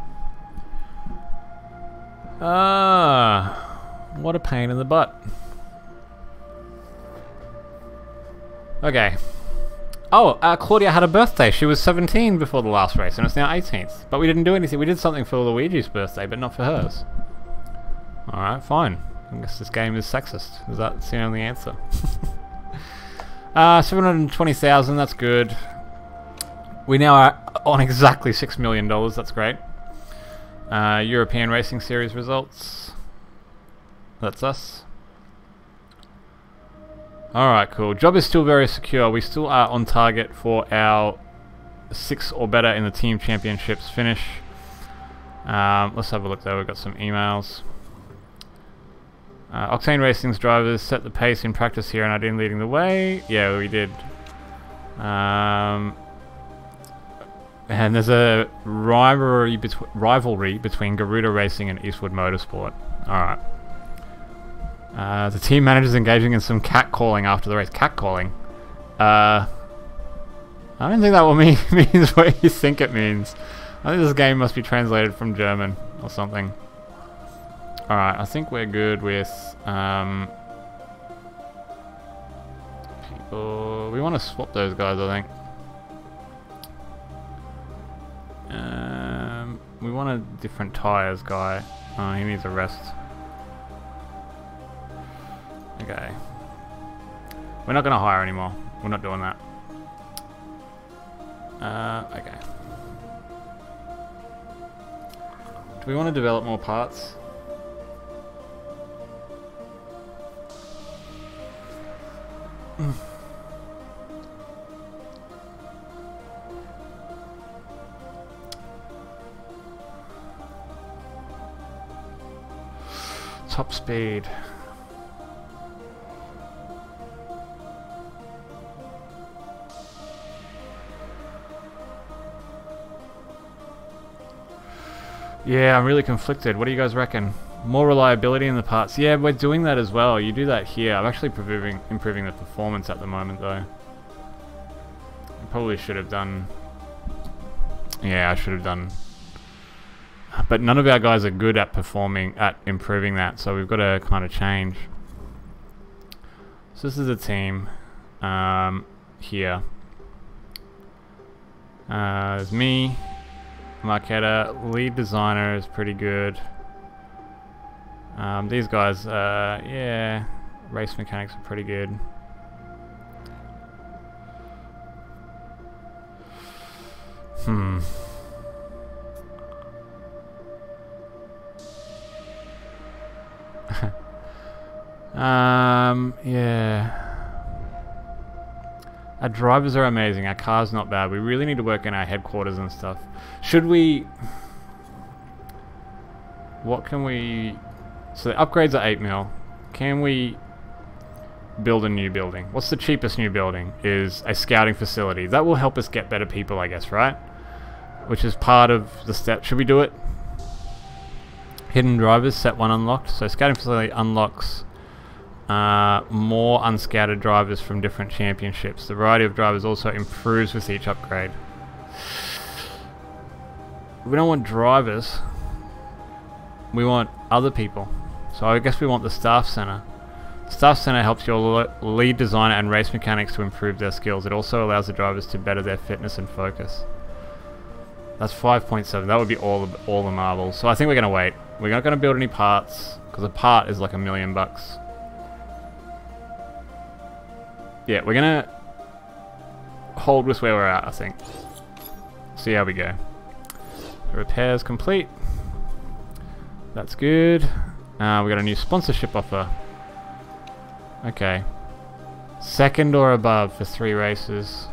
What a pain in the butt. Okay. Oh, Claudia had a birthday. She was 17 before the last race, and it's now 18th. But we didn't do anything. We did something for Luigi's birthday, but not for hers. Alright, fine. I guess this game is sexist. Is that the only answer? 720,000, that's good. We now are on exactly $6 million, that's great. European Racing Series results. That's us. Alright, cool. Job is still very secure. We still are on target for our 6 or better in the team championships finish. Let's have a look though, we've got some emails. Octane Racing's drivers set the pace in practice here and are leading the way. Yeah, we did. And there's a rivalry between Garuda Racing and Eastwood Motorsport. Alright. The team manager's engaging in some catcalling after the race. Catcalling? I don't think that will means what you think it means. I think this game must be translated from German or something. Alright, I think we're good with people. We want to swap those guys, I think. We want a different tyres guy. Oh, he needs a rest. Okay. We're not going to hire anymore. We're not doing that. Okay. Do we want to develop more parts? Top speed. Yeah, I'm really conflicted. What do you guys reckon? More reliability in the parts. Yeah, we're doing that as well. You do that here. I'm actually improving the performance at the moment, though. I probably should have done... Yeah, I should have done... But none of our guys are good at improving that, so we've got to kind of change. So this is a team here. There's me, Mykal, lead designer is pretty good. These guys, yeah, race mechanics are pretty good. Yeah. Our drivers are amazing. Our car's not bad. We really need to work in our headquarters and stuff. Should we... What can we... So the upgrades are 8 mil. Can we build a new building? What's the cheapest new building? Is a scouting facility. That will help us get better people, I guess, right? Which is part of the step. Should we do it? Hidden drivers, set 1 unlocked. So scouting facility unlocks more unscouted drivers from different championships. The variety of drivers also improves with each upgrade. We don't want drivers. We want other people. So I guess we want the staff center. Staff center helps your lead designer and race mechanics to improve their skills. It also allows the drivers to better their fitness and focus. That's 5.7. That would be all the marbles. So I think we're gonna wait. We're not gonna build any parts because a part is like $1 million. Yeah, we're gonna hold with where we're at, I think. See how we go. The repairs complete. That's good. We got a new sponsorship offer. Okay. Second or above for 3 races.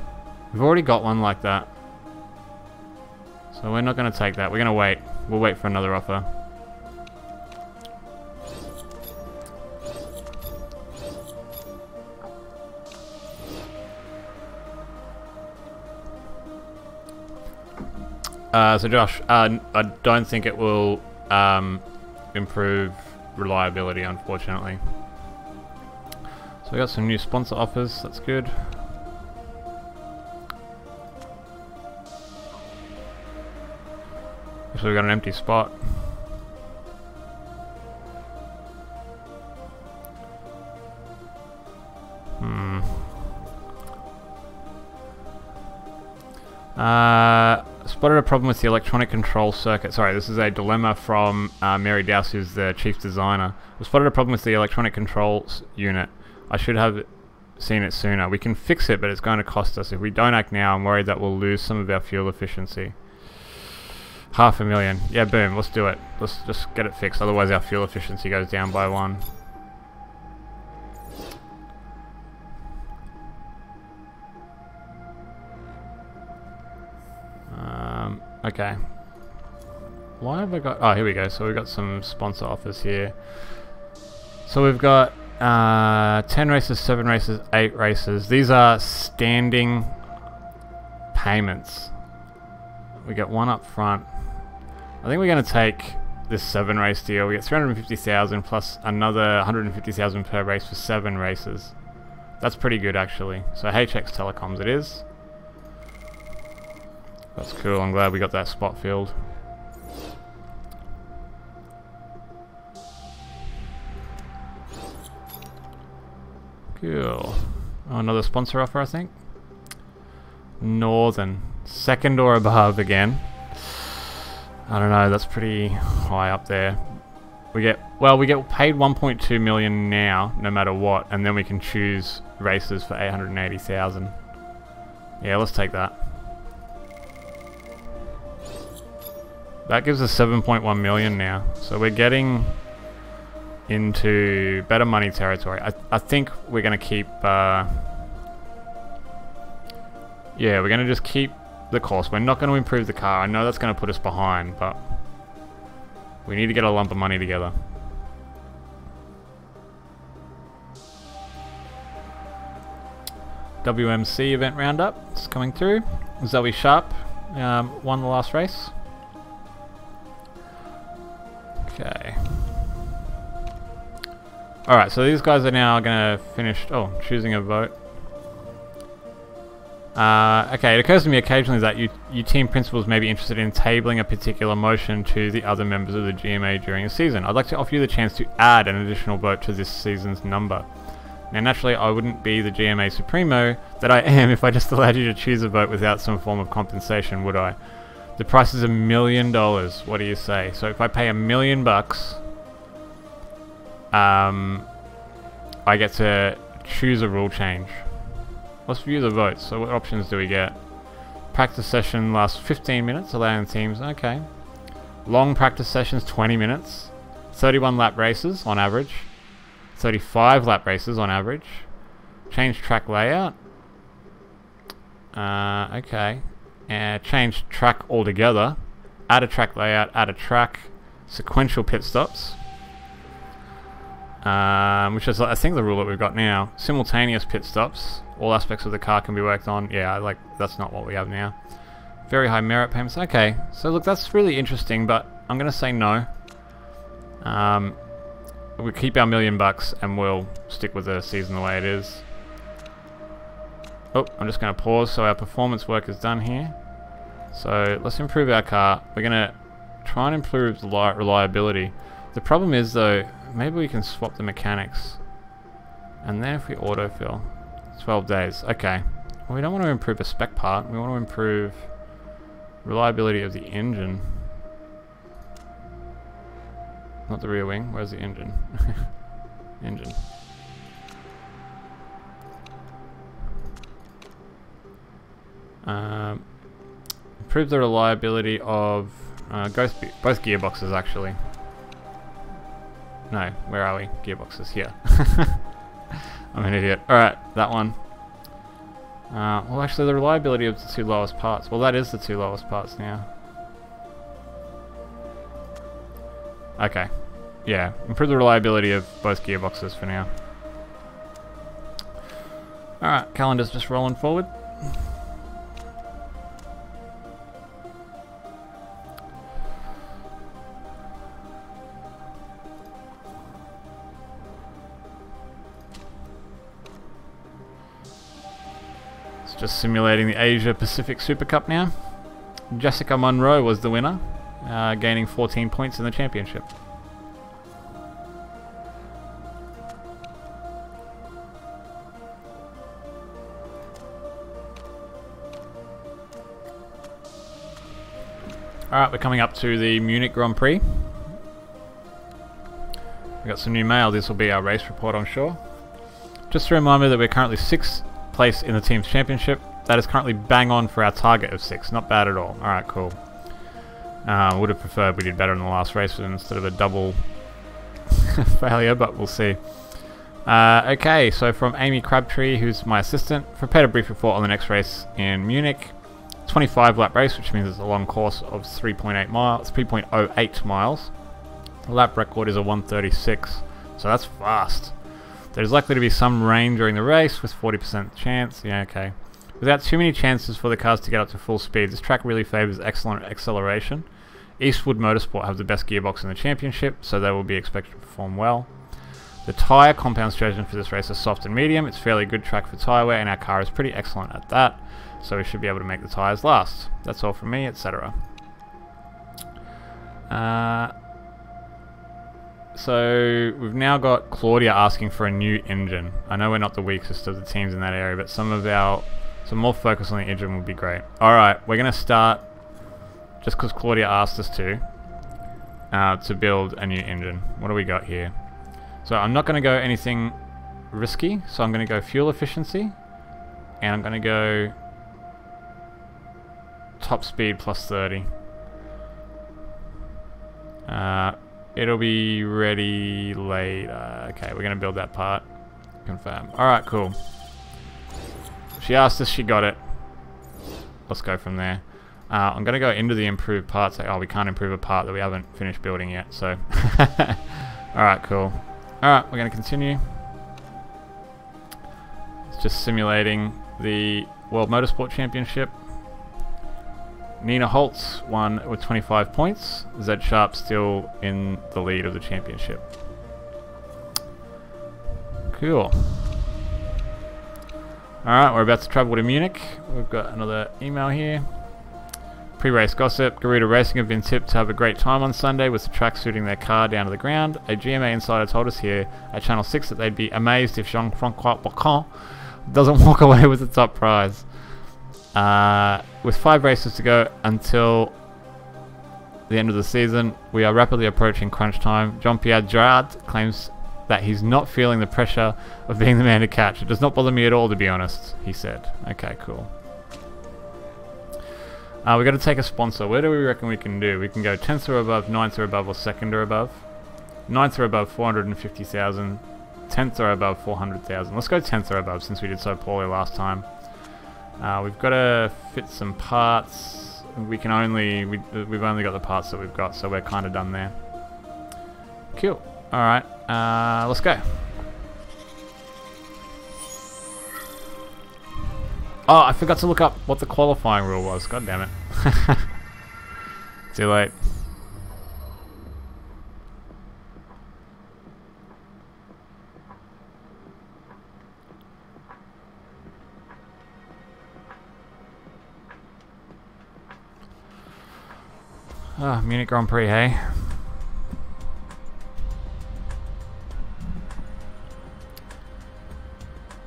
We've already got one like that. So we're not going to take that. We're going to wait. We'll wait for another offer. So Josh, I don't think it will improve reliability, unfortunately. So we got some new sponsor offers. That's good. So we got an empty spot. Spotted a problem with the electronic control circuit. Sorry, this is a dilemma from Mary Dowse, who's the chief designer. We spotted a problem with the electronic controls unit. I should have seen it sooner. We can fix it, but it's going to cost us. If we don't act now, I'm worried that we'll lose some of our fuel efficiency. $500,000. Yeah, boom, let's do it. Let's just get it fixed, otherwise our fuel efficiency goes down by 1. Okay. Why have I got... Oh, here we go. So we've got some sponsor offers here. So we've got 10 races, 7 races, 8 races. These are standing payments. We get 1 up front. I think we're going to take this 7 race deal. We get 350,000 plus another 150,000 per race for 7 races. That's pretty good, actually. So HX Telecoms it is. That's cool. I'm glad we got that spot filled. Cool. Oh, another sponsor offer, I think. Northern. Second or above again. I don't know, that's pretty high up there. we get paid 1.2 million now, no matter what, and then we can choose races for 880,000. Yeah, let's take that. That gives us 7.1 million now, so we're getting into better money territory. I think we're gonna keep. Yeah, we're gonna just keep the course. We're not going to improve the car. I know that's going to put us behind, but we need to get a lump of money together. WMC event roundup is coming through. Zoe Sharp won the last race. Okay. Alright, so these guys are now going to finish... Oh, choosing a vote. Okay, it occurs to me occasionally that you team principals may be interested in tabling a particular motion to the other members of the GMA during a season. I'd like to offer you the chance to add an additional vote to this season's number. Now naturally I wouldn't be the GMA Supremo that I am if I just allowed you to choose a vote without some form of compensation, would I? The price is $1 million, what do you say? So if I pay $1 million, I get to choose a rule change. Let's view the votes. So what options do we get? Practice session lasts 15 minutes, allowing teams. Okay. Long practice sessions, 20 minutes. 31 lap races on average. 35 lap races on average. Change track layout. Okay. Change track altogether. Add a track layout, add a track. Sequential pit stops. Which is, I think, the rule that we've got now. Simultaneous pit stops. All aspects of the car can be worked on. Yeah, like, that's not what we have now. Very high merit payments. Okay, so look, that's really interesting, but I'm going to say no. We'll keep our $1 million and we'll stick with the season the way it is. Oh, I'm just going to pause so our performance work is done here. So let's improve our car. We're going to try and improve the reliability. The problem is, though, maybe we can swap the mechanics. And then if we autofill, 12 days. Okay. Well, we don't want to improve a spec part. We want to improve reliability of the engine. Not the rear wing. Where's the engine? Engine. Improve the reliability of both gearboxes, actually. No, where are we? Gearboxes, here. I'm an idiot. Alright, that one. Well, actually, the reliability of the two lowest parts. Well, that is the two lowest parts now. Okay. Yeah, improve the reliability of both gearboxes for now. Alright, calendar's just rolling forward. Just simulating the Asia Pacific Super Cup now. Jessica Monroe was the winner, gaining 14 points in the championship. Alright, we're coming up to the Munich Grand Prix. We've got some new mail. This will be our race report, I'm sure. Just a reminder that we're currently 6th place in the team's championship. That is currently bang on for our target of 6. Not bad at all. Alright, cool. Would have preferred we did better in the last race instead of a double failure, but we'll see. Okay, so from Amy Crabtree, who's my assistant, prepared a brief report on the next race in Munich. 25 lap race, which means it's a long course of 3.8 miles, 3.08 miles. The lap record is a 1:36, so that's fast. There's likely to be some rain during the race with 40% chance. Yeah, okay. Without too many chances for the cars to get up to full speed, this track really favours excellent acceleration. Eastwood Motorsport have the best gearbox in the championship, so they will be expected to perform well. The tyre compound strategy for this race is soft and medium. It's fairly good track for tyre wear, and our car is pretty excellent at that, so we should be able to make the tyres last. That's all from me, etc. So we've now got Claudia asking for a new engine. I know we're not the weakest of the teams in that area, but some more focus on the engine would be great. Alright, we're going to start, just because Claudia asked us to, to build a new engine. What do we got here? So I'm not going to go anything risky, so I'm going to go fuel efficiency, and I'm going to go top speed plus 30. It'll be ready later. Okay, we're going to build that part. Confirm. Alright, cool. She asked us, she got it. Let's go from there. I'm going to go into the improved parts. Oh, we can't improve a part that we haven't finished building yet, so... Alright, cool. Alright, we're going to continue. It's just simulating the World Motorsport Championship. Nina Holtz won with 25 points. Zed Sharp still in the lead of the championship. Cool. Alright, we're about to travel to Munich. We've got another email here. Pre-race gossip. Garuda Racing have been tipped to have a great time on Sunday with the track suiting their car down to the ground. A GMA insider told us here at Channel 6 that they'd be amazed if Jean-Francois Bocon doesn't walk away with the top prize. With 5 races to go until the end of the season, we are rapidly approaching crunch time. Jean-Pierre Girard claims that he's not feeling the pressure of being the man to catch. It does not bother me at all, to be honest, he said. Okay, cool. We've got to take a sponsor. Where do we reckon we can do? We can go 10th or above, 9th or above, or 2nd or above. 9th or above, 450,000. 10th or above, 400,000. Let's go 10th or above since we did so poorly last time. We've got to fit some parts. We've only got the parts that we've got, so we're kind of done there. Cool. Alright, let's go. Oh, I forgot to look up what the qualifying rule was. God damn it. Too late. Ah, Munich Grand Prix, hey?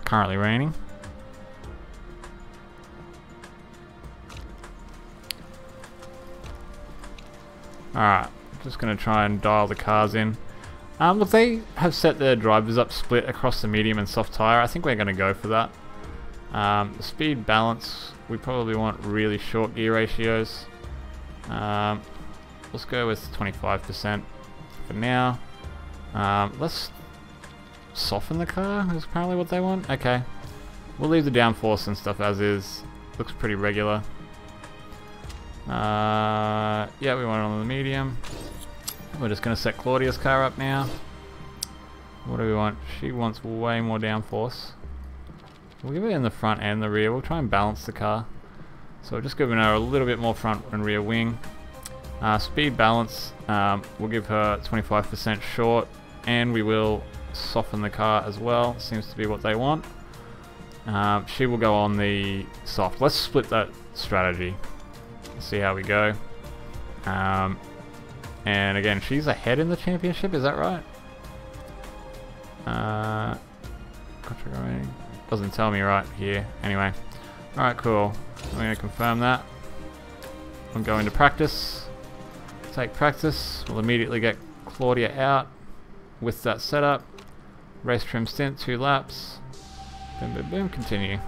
Currently raining. Alright, just going to try and dial the cars in. Look, they have set their drivers up split across the medium and soft tyre. I think we're going to go for that. The speed balance, we probably want really short gear ratios. Let's go with 25% for now. Let's soften the car, is apparently what they want. Okay. We'll leave the downforce and stuff as is. Looks pretty regular. Yeah, we want it on the medium. We're just going to set Claudia's car up now. What do we want? She wants way more downforce. We'll give it in the front and the rear. We'll try and balance the car. So we're just giving her a little bit more front and rear wing. Speed balance, we'll give her 25% short, and we will soften the car as well. Seems to be what they want. She will go on the soft. Let's split that strategy. See how we go. And again, she's ahead in the championship, is that right? Doesn't tell me right here. Anyway. Alright, cool. I'm going to confirm that. I'm going to practice. Take practice. We'll immediately get Claudia out with that setup. Race trim stint, 2 laps. Boom, boom, boom. Continue.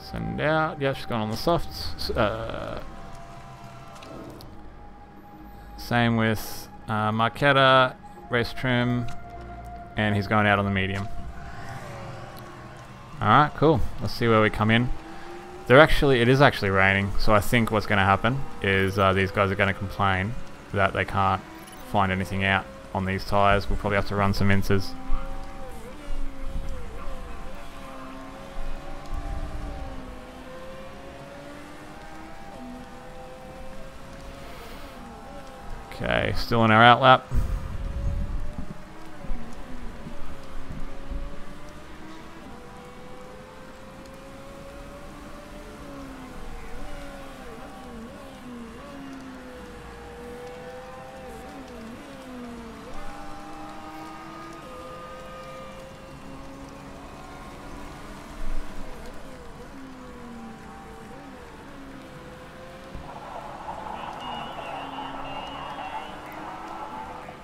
Send out. Yeah, she's gone on the softs. Same with Marquetta, race trim, and he's going out on the medium. Alright, cool. Let's see where we come in. It is actually raining, so I think what's going to happen is these guys are going to complain that they can't find anything out on these tyres. We'll probably have to run some inters. Okay, still in our outlap.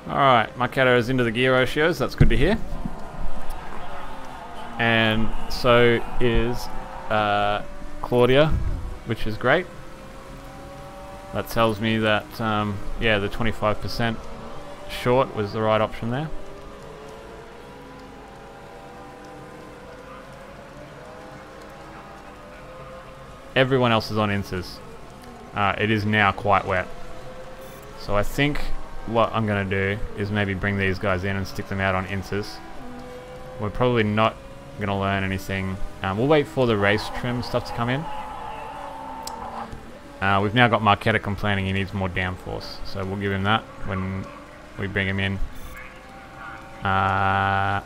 Alright, Mykal is into the gear ratios, that's good to hear. And so is Claudia, which is great. That tells me that, yeah, the 25% short was the right option there. Everyone else is on inters. It is now quite wet. So I think what I'm going to do is maybe bring these guys in and stick them out on inters. We're probably not going to learn anything. We'll wait for the race trim stuff to come in. We've now got Mykal complaining he needs more downforce, so we'll give him that when we bring him in. Can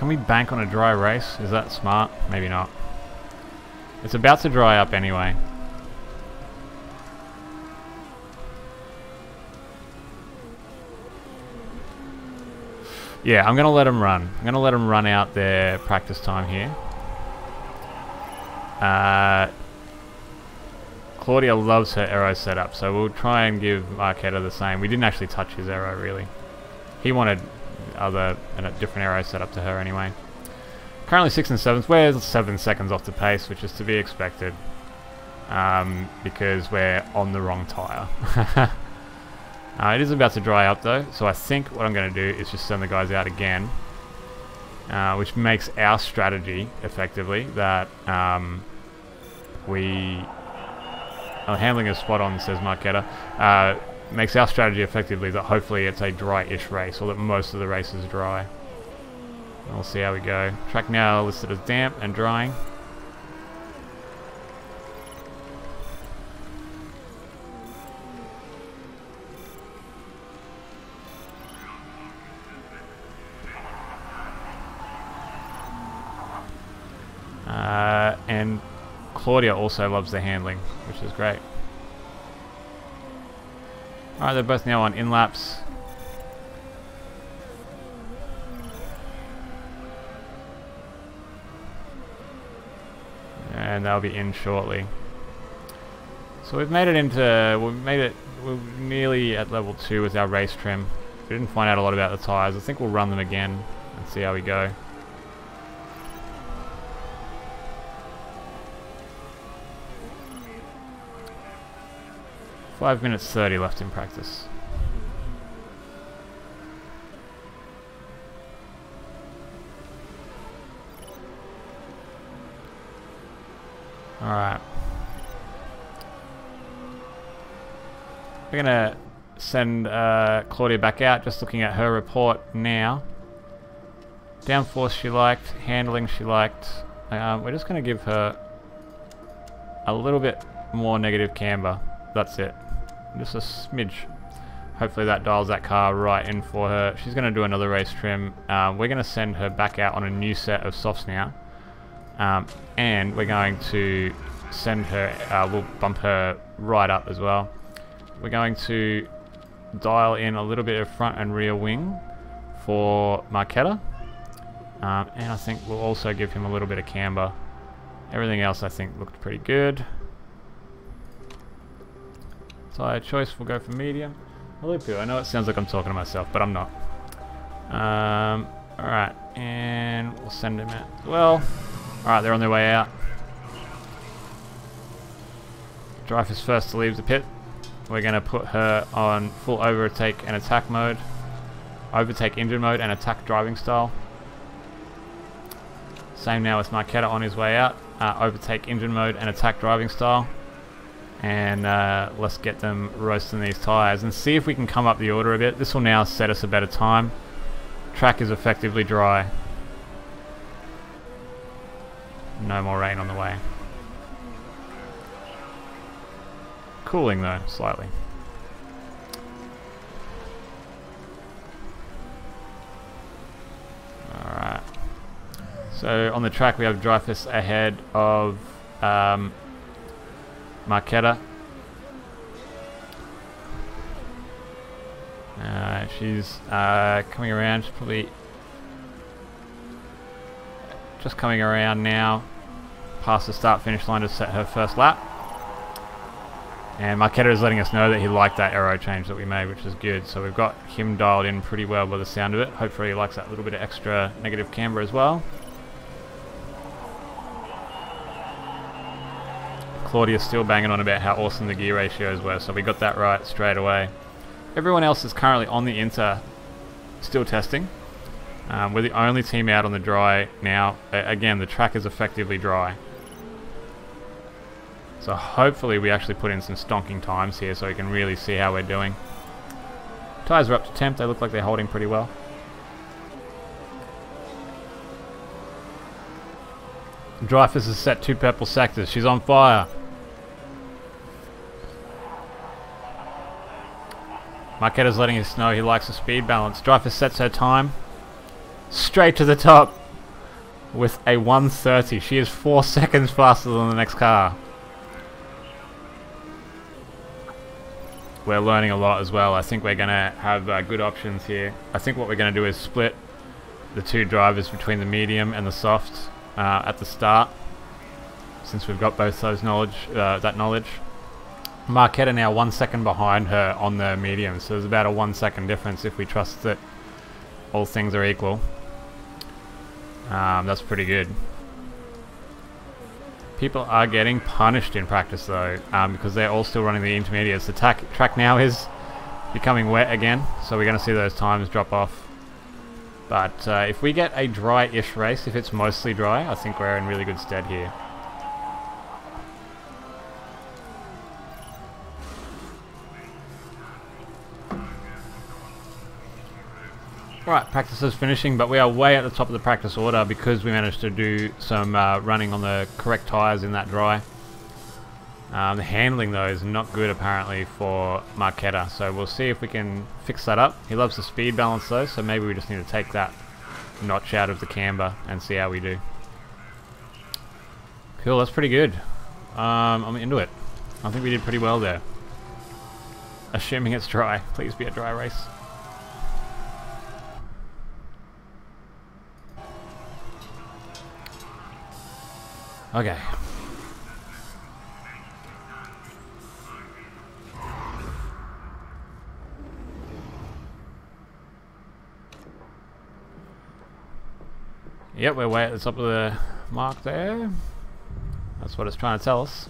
we bank on a dry race? Is that smart? Maybe not. It's about to dry up anyway. Yeah, I'm going to let them run. I'm going to let them run out their practice time here. Claudia loves her aero setup, so we'll try and give Mykal the same. We didn't actually touch his aero, really. He wanted a different aero setup to her anyway. Currently 6 and 7th. We're 7 seconds off the pace, which is to be expected. Because we're on the wrong tyre. It is about to dry up though, so I think what I'm going to do is just send the guys out again. Which makes our strategy, effectively, that handling is spot on, says Mykal. Makes our strategy effectively that hopefully it's a dry-ish race, or that most of the race is dry. We'll see how we go. Track now listed as damp and drying. And Claudia also loves the handling, which is great. Alright, they're both now on in-laps. And they'll be in shortly. So we've made it into, we're nearly at level 2 with our race trim. We didn't find out a lot about the tyres. I think we'll run them again and see how we go. Five minutes 30 left in practice. Alright. We're gonna send Claudia back out, just looking at her report now. Downforce she liked, handling she liked. We're just gonna give her a little bit more negative camber. That's it. Just a smidge. Hopefully that dials that car right in for her. She's going to do another race trim. We're going to send her back out on a new set of softs now. And we're going to send her, we'll bump her right up as well. We're going to dial in a little bit of front and rear wing for Mykal. And I think we'll also give him a little bit of camber. Everything else I think looked pretty good. Tyre choice, we'll go for medium. I know it sounds like I'm talking to myself, but I'm not. Alright, and we'll send him out as well. Alright, they're on their way out. Driver's first to leave the pit. We're going to put her on full overtake and attack mode. Overtake engine mode and attack driving style. Same now with Mykal on his way out. Overtake engine mode and attack driving style. And let's get them roasting these tyres and see if we can come up the order a bit. This will now set us a better time. Track is effectively dry. No more rain on the way. Cooling though, slightly. Alright. So on the track we have Dreyfus ahead of Mykal. She's coming around. She's probably just coming around now, past the start-finish line to set her first lap. And Mykal is letting us know that he liked that aero change that we made, which is good. So we've got him dialed in pretty well by the sound of it. Hopefully he likes that little bit of extra negative camber as well. Claudia's still banging on about how awesome the gear ratios were, so we got that right straight away. Everyone else is currently on the Inter, still testing. We're the only team out on the dry now. Again, the track is effectively dry. So hopefully we actually put in some stonking times here so we can really see how we're doing. Tyres are up to temp, they look like they're holding pretty well. Dreyfus has set 2 purple sectors, she's on fire. Mykal is letting us know he likes the speed balance. Dreyfus sets her time straight to the top with a 1:30. She is 4 seconds faster than the next car. We're learning a lot as well. I think we're going to have good options here. I think what we're going to do is split the 2 drivers between the medium and the soft at the start, since we've got both those knowledge. Mykal now 1 second behind her on the medium, so there's about a 1 second difference if we trust that all things are equal. That's pretty good. People are getting punished in practice though, because they're all still running the intermediates. The track now is becoming wet again, so we're going to see those times drop off. But if we get a dry-ish race, if it's mostly dry, I think we're in really good stead here. Right, practice is finishing, but we are way at the top of the practice order because we managed to do some running on the correct tyres in that dry. The handling though is not good apparently for Mykal, so we'll see if we can fix that up. He loves the speed balance though, so maybe we just need to take that notch out of the camber and see how we do. Cool, that's pretty good. I'm into it. I think we did pretty well there. Assuming it's dry. Please be a dry race. Okay. Yep, we're way at the top of the mark there. That's what it's trying to tell us.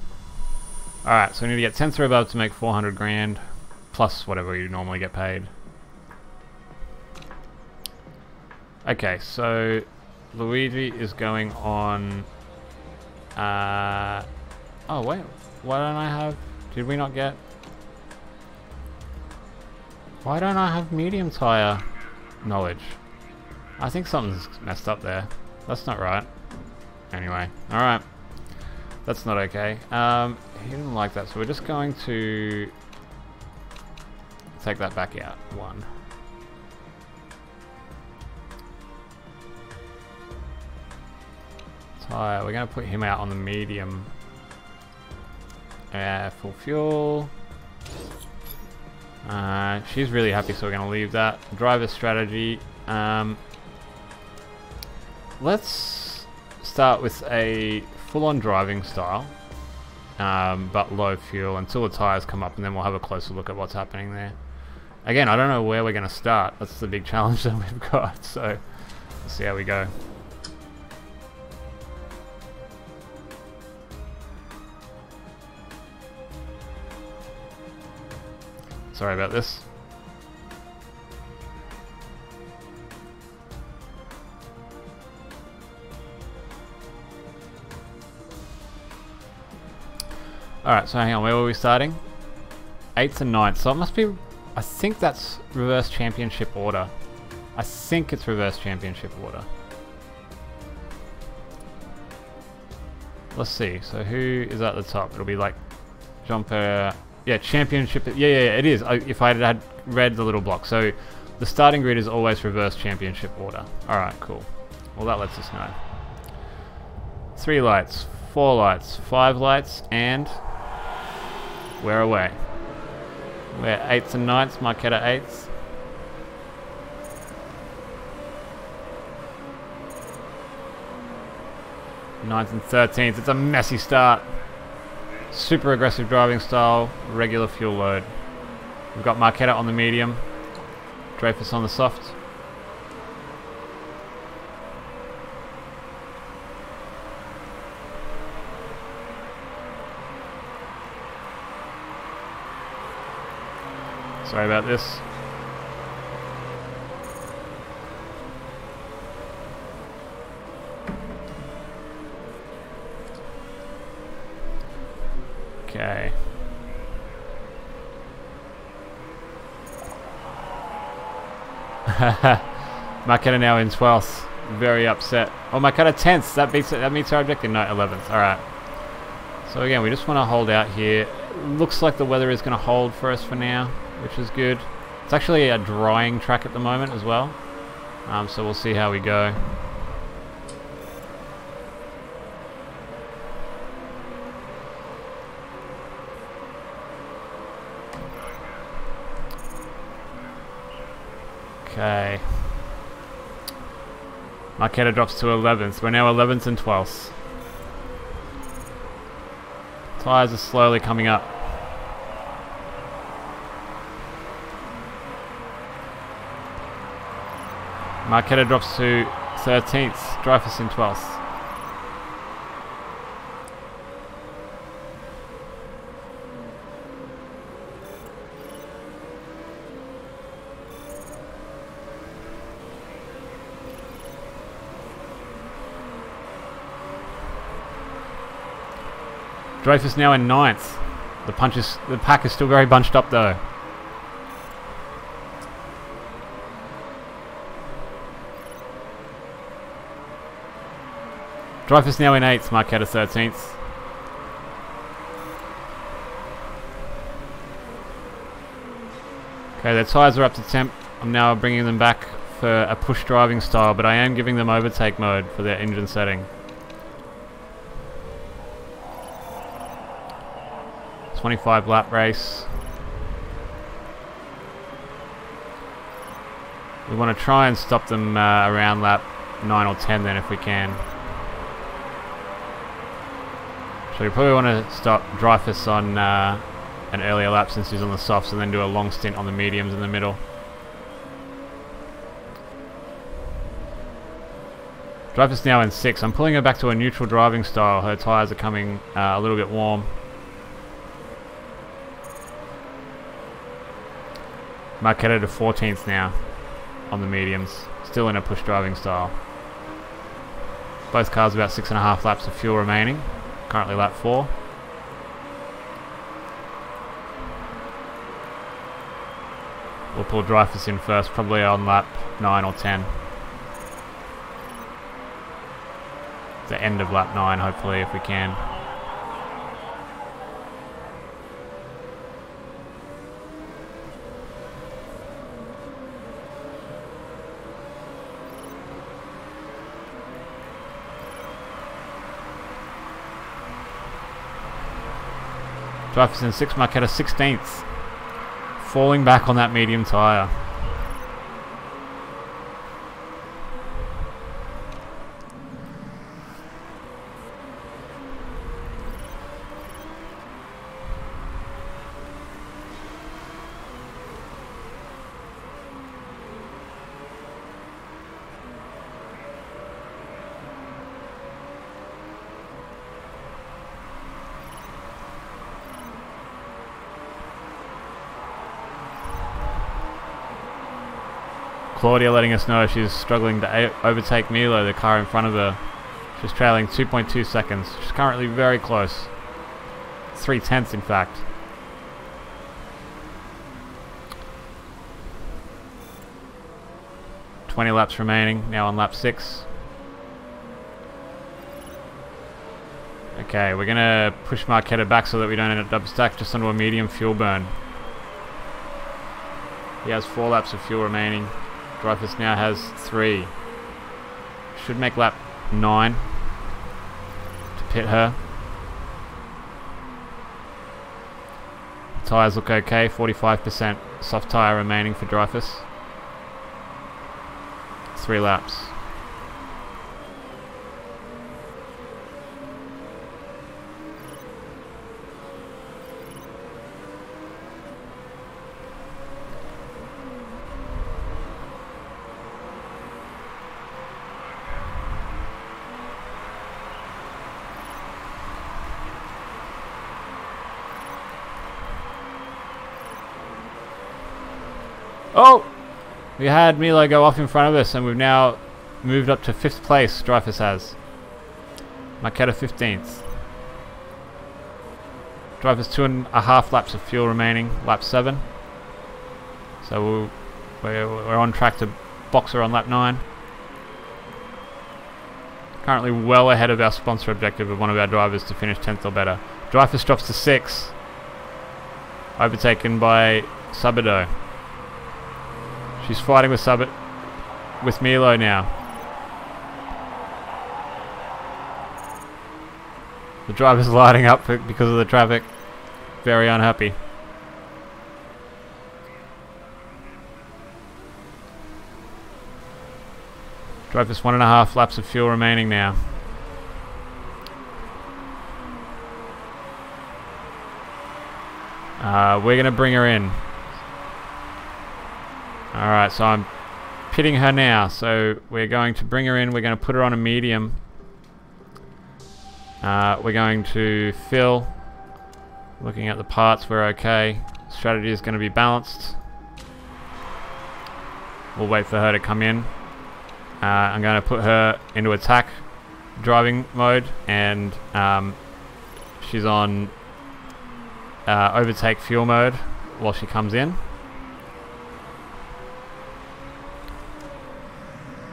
Alright, so we need to get 10 through above to make 400 grand, plus whatever you normally get paid. Okay, so Luigi is going on... oh wait, why don't I have... Did we not get... Why don't I have medium tyre knowledge? I think something's messed up there. That's not right. Anyway, alright. That's not okay. He didn't like that, so we're just going to take that back out. 1. Tyre, we're going to put him out on the medium. Full fuel. She's really happy, so we're going to leave that. Driver strategy. Let's start with a full-on driving style, but low fuel until the tyres come up, and then we'll have a closer look at what's happening there. Again, I don't know where we're going to start. That's the big challenge that we've got, so let's see how we go. Sorry about this. Alright, so hang on, where were we starting? 8th and 9th, so it must be... I think that's reverse championship order. I think it's reverse championship order. Let's see, so who is at the top? It'll be like... Jumper... Yeah, championship... Yeah, it is. If I had read the little block. So, the starting grid is always reverse championship order. Alright, cool. Well, that lets us know. 3 lights, 4 lights, 5 lights, and... We're away. We're 8th and 9th, Mykal 8th. Ninth and 13th. It's a messy start. Super aggressive driving style, regular fuel load. We've got Mykal on the medium, Dreyfus on the soft. Sorry about this. Okay. Mykal now in 12th. Very upset. Oh, Mykal 10th. That meets our objective. No, 11th. Alright. So again, we just want to hold out here. Looks like the weather is going to hold for us for now, which is good. It's actually a drying track at the moment as well. So we'll see how we go. Okay. Mykal drops to 11th. We're now 11th and 12th. Tyres are slowly coming up. Mykal drops to 13th. Dreyfus in 12th. Dreyfus now in 9th. The pack is still very bunched up though. Dreyfus now in 8th, Mykal 13th. Okay, their tyres are up to temp. I'm now bringing them back for a push driving style, but I am giving them overtake mode for their engine setting. 25 lap race. We want to try and stop them around lap 9 or 10 then if we can. So we probably want to stop Dreyfus on an earlier lap since he's on the softs, and then do a long stint on the mediums in the middle. Dreyfus now in 6th. I'm pulling her back to a neutral driving style. Her tyres are coming a little bit warm. Mykal to 14th now on the mediums, still in a push driving style. Both cars about 6.5 laps of fuel remaining, currently lap 4. We'll pull Dreyfus in first, probably on lap 9 or 10. The end of lap 9 hopefully if we can. Dreyfus in 6th, Mykal 16th. Falling back on that medium tyre. Claudia letting us know she's struggling to overtake Milo, the car in front of her. She's trailing 2.2 seconds. She's currently very close. 3/10 in fact. "20 laps remaining, now on lap 6. Okay, we're gonna push Mykal back so that we don't end up double stack, just onto a medium fuel burn. He has 4 laps of fuel remaining. Dreyfus now has 3. Should make lap 9 to pit her. Tyres look okay, 45% soft tyre remaining for Dreyfus. 3 laps. Oh! We had Mykal go off in front of us, and we've now moved up to 5th place. Dreyfus has. Mykal 15th. Dreyfus 2.5 laps of fuel remaining. Lap 7. So we're on track to box her on lap 9. Currently well ahead of our sponsor objective of one of our drivers to finish 10th or better. Dreyfus drops to 6. Overtaken by Sabato. She's fighting with Mykal now. The driver's lighting up because of the traffic. Very unhappy. Dreyfus 1.5 laps of fuel remaining now. We're going to bring her in. Alright, so I'm pitting her now. So we're going to bring her in. We're going to put her on a medium. We're going to fill. Looking at the parts, we're okay. Strategy is going to be balanced. We'll wait for her to come in. I'm going to put her into attack driving mode, and she's on overtake fuel mode while she comes in.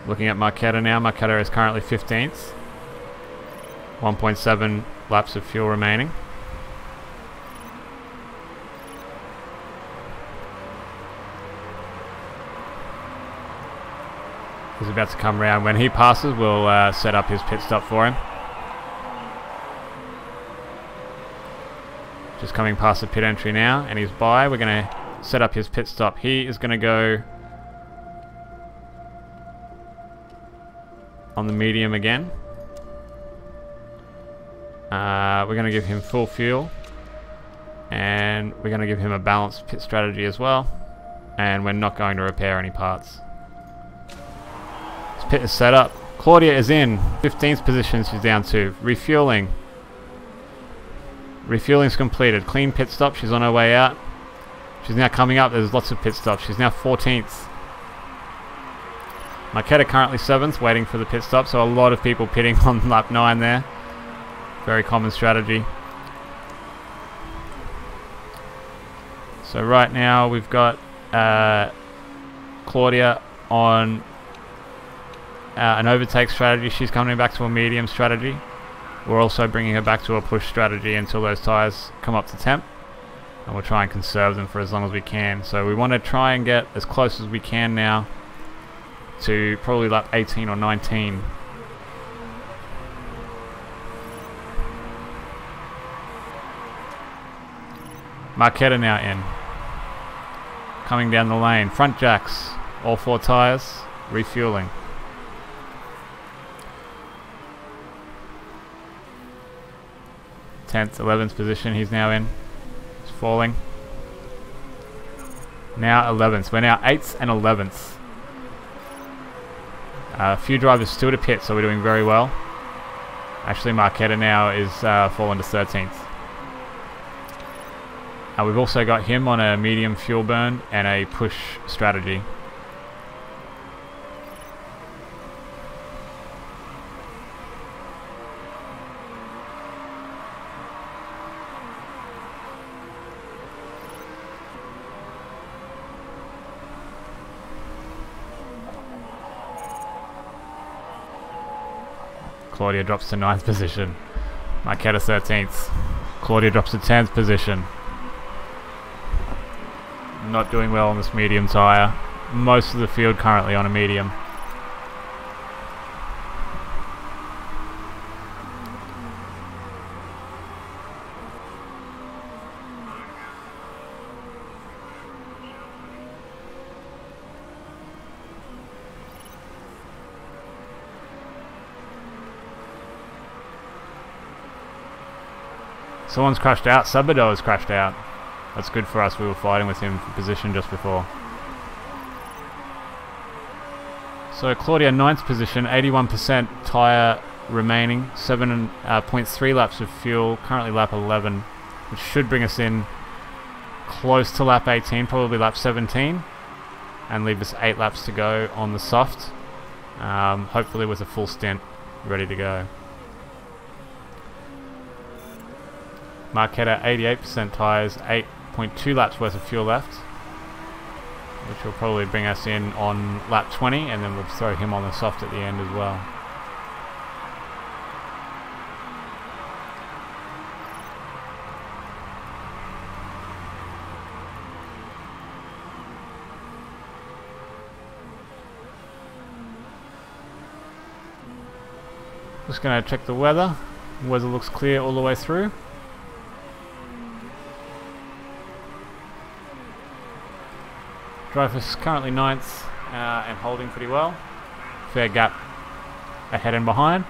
Looking at Mykal now. Mykal is currently 15th. 1.7 laps of fuel remaining. He's about to come round. When he passes, we'll set up his pit stop for him. Just coming past the pit entry now, and he's by. We're going to set up his pit stop. He is going to go on the medium again. We're going to give him full fuel, and we're going to give him a balanced pit strategy as well, and we're not going to repair any parts. His pit is set up. Claudia is in 15th position. She's down to refueling. Refueling's completed. Clean pit stop. She's on her way out. She's now coming up. There's lots of pit stops. She's now 14th. Mykal currently 7th, waiting for the pit stop. So a lot of people pitting on lap 9 there. Very common strategy. So right now we've got Claudia on an overtake strategy. She's coming back to a medium strategy. We're also bringing her back to a push strategy until those tyres come up to temp, and we'll try and conserve them for as long as we can. So we want to try and get as close as we can now to probably lap 18 or 19. Mykal now in. Coming down the lane. Front jacks. All 4 tyres. Refueling. Tenth, 11th position he's now in. He's falling. Now 11th. We're now 8th and 11th. A few drivers still to pit, so we're doing very well. Actually, Mykal now is fallen to 13th. We've also got him on a medium fuel burn and a push strategy. Claudia drops to 9th position. Mykal 13th. Claudia drops to 10th position. Not doing well on this medium tyre. Most of the field currently on a medium. Someone's crashed out. Sabato has crashed out. That's good for us. We were fighting with him for position just before. So Claudia 9th position, 81% tyre remaining, 7.3 laps of fuel, currently lap 11, which should bring us in close to lap 18, probably lap 17. and leave us 8 laps to go on the soft, hopefully with a full stint ready to go. Mykal 88% tyres, 8.2 laps worth of fuel left, which will probably bring us in on lap 20, and then we'll throw him on the soft at the end as well. Just going to check the weather. The weather looks clear all the way through. Driver is currently 9th and holding pretty well. Fair gap ahead and behind.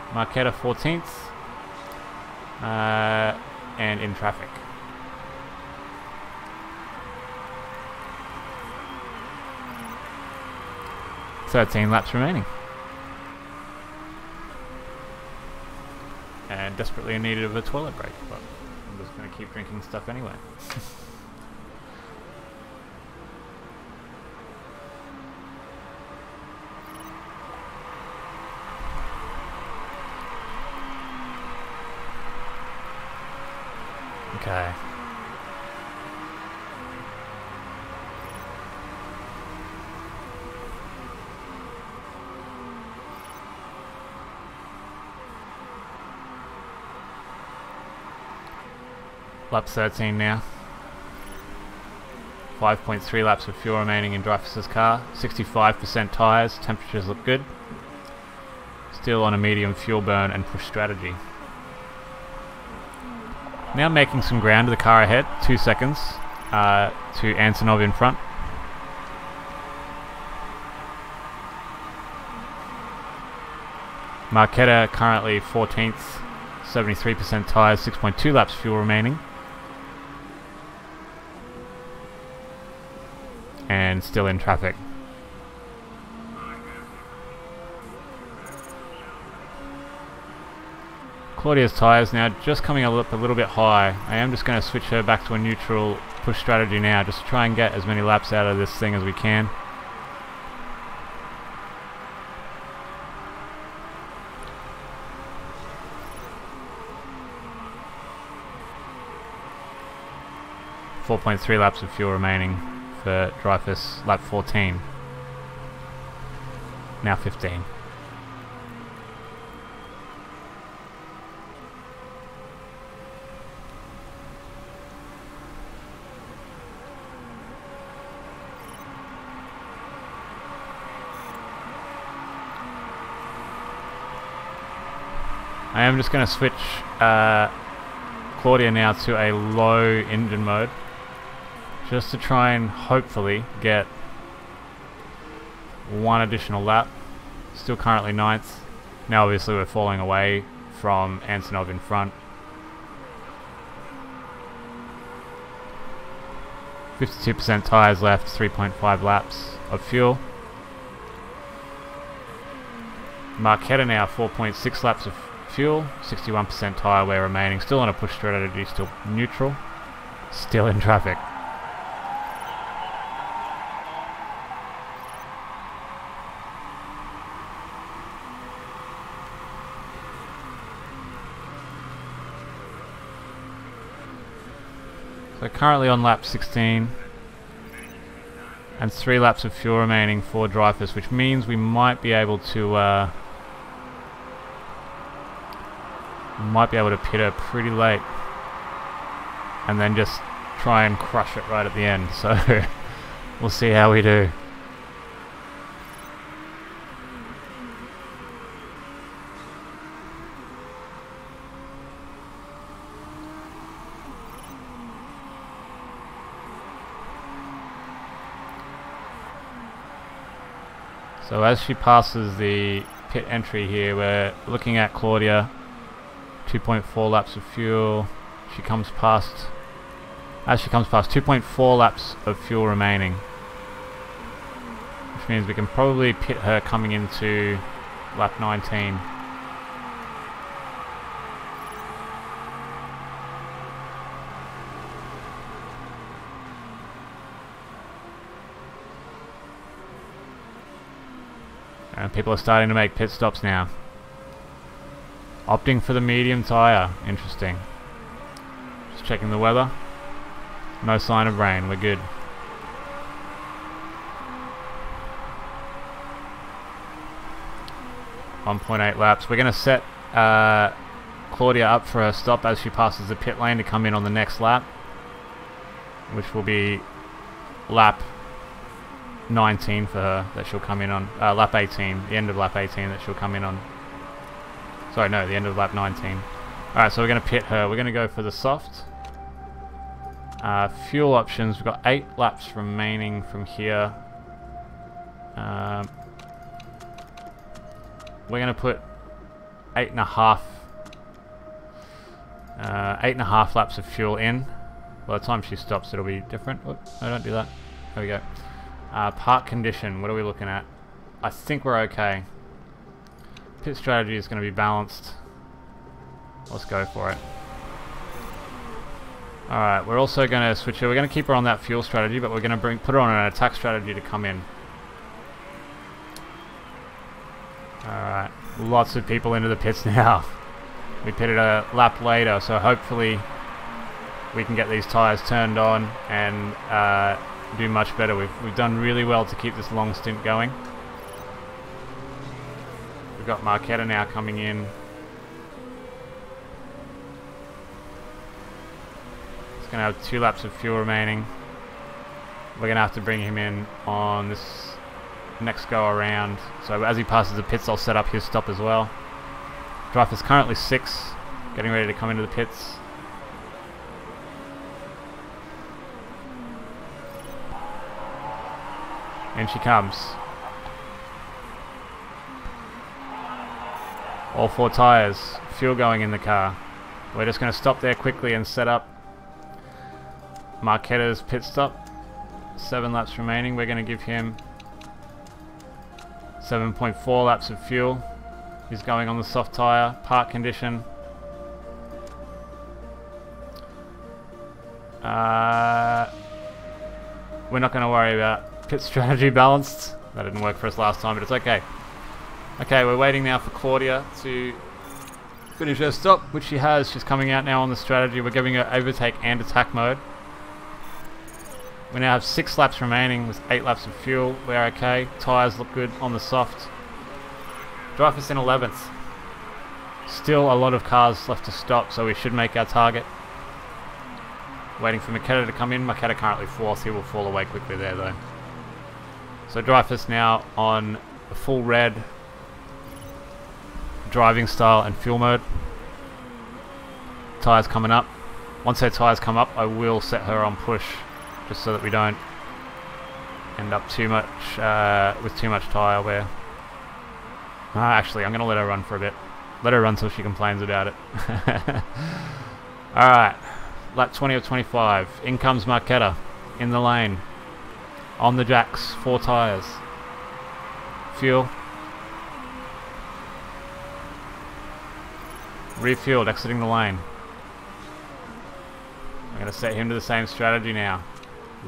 Mykal 14th and in traffic. 13 laps remaining. And desperately in need of a toilet break, but I'm just going to keep drinking stuff anyway. Okay. Lap 13 now. 5.3 laps of fuel remaining in Dreyfus's car. 65% tyres, temperatures look good. Still on a medium fuel burn and push strategy. Now making some ground to the car ahead, 2 seconds to Antonov in front. Mykal currently 14th, 73% tyres, 6.2 laps fuel remaining. And still in traffic. Claudia's tyres now just coming up a little bit high. I am just going to switch her back to a neutral push strategy now, just to try and get as many laps out of this thing as we can. .3 laps of fuel remaining for Dreyfus, lap 14. Now 15. I am just going to switch Claudia now to a low engine mode, just to try and hopefully get one additional lap. Still currently 9th. Now obviously we're falling away from Antonov in front. 52% tyres left, 3.5 laps of fuel. Mykal now 4.6 laps of fuel, 61% tyre wear remaining. Still on a push strategy, still neutral. Still in traffic. So currently on lap 16 and 3 laps of fuel remaining for Dreyfus, which means we might be able to pit her pretty late and then just try and crush it right at the end. So we'll see how we do. So as she passes the pit entry here, we're looking at Claudia, 2.4 laps of fuel. As she comes past 2.4 laps of fuel remaining, which means we can probably pit her coming into lap 19. And people are starting to make pit stops now. Opting for the medium tyre. Interesting. Just checking the weather. No sign of rain. We're good. .8 laps. We're going to set Claudia up for a stop as she passes the pit lane to come in on the next lap, which will be lap 19 for her that she'll come in on. Lap 18, the end of lap 18 that she'll come in on. Sorry, no, the end of lap 19. Alright, so we're going to pit her. We're going to go for the soft. Fuel options, we've got 8 laps remaining from here. We're going to put 8.5 laps of fuel in. By the time she stops, it'll be different. Oops, no, don't do that. There we go. Park condition, what are we looking at? I think we're okay. Pit strategy is going to be balanced. Let's go for it. Alright, we're also going to switch her. We're going to keep her on that fuel strategy, but we're going to put her on an attack strategy to come in. Alright, lots of people into the pits now. We pitted a lap later, so hopefully we can get these tyres turned on and do much better. We've done really well to keep this long stint going. We've got Mykal now coming in. It's going to have 2 laps of fuel remaining. We're going to have to bring him in on this next go around. So as he passes the pits, I'll set up his stop as well. Driver's currently 6, getting ready to come into the pits. And she comes. All 4 tyres, fuel going in the car. We're just going to stop there quickly and set up Marquetta's pit stop. 7 laps remaining. We're going to give him 7.4 laps of fuel. He's going on the soft tyre. Park condition. We're not going to worry about pit strategy balanced. That didn't work for us last time, but it's okay. Okay, we're waiting now for Claudia to finish her stop, which she has. She's coming out now on the strategy. We're giving her overtake and attack mode. We now have 6 laps remaining with 8 laps of fuel. We're okay. Tyres look good on the soft. Dreyfus in 11th. Still a lot of cars left to stop, so we should make our target. Waiting for Mykal to come in. Mykal currently 4th. He will fall away quickly there though. So Dreyfus now on a full red driving style and fuel mode. Tyres coming up. Once her tyres come up, I will set her on push, just so that we don't end up too much with too much tyre wear. Actually, I'm going to let her run for a bit. Let her run till she complains about it. Alright, lap 20 of 25. In comes Mykal in the lane. On the jacks, 4 tyres. Fuel. Refueled, exiting the lane. I'm going to set him to the same strategy now.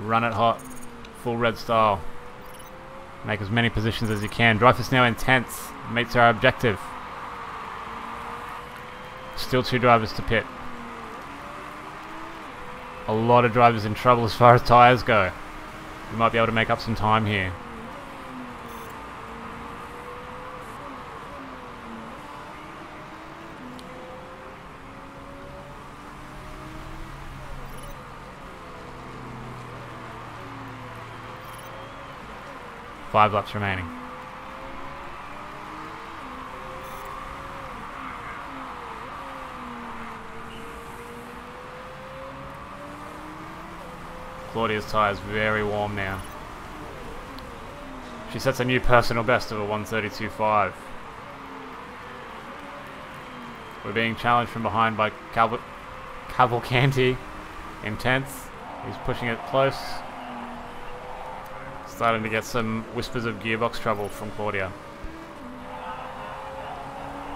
Run it hot. Full red style. Make as many positions as you can. Dreyfus now in 10th. Meets our objective. Still 2 drivers to pit. A lot of drivers in trouble as far as tyres go. We might be able to make up some time here. Five laps remaining. Claudia's tyre is very warm now. She sets a new personal best of a 132.5. We're being challenged from behind by Cavalcanti in 10th. He's pushing it close. Starting to get some whispers of gearbox trouble from Claudia.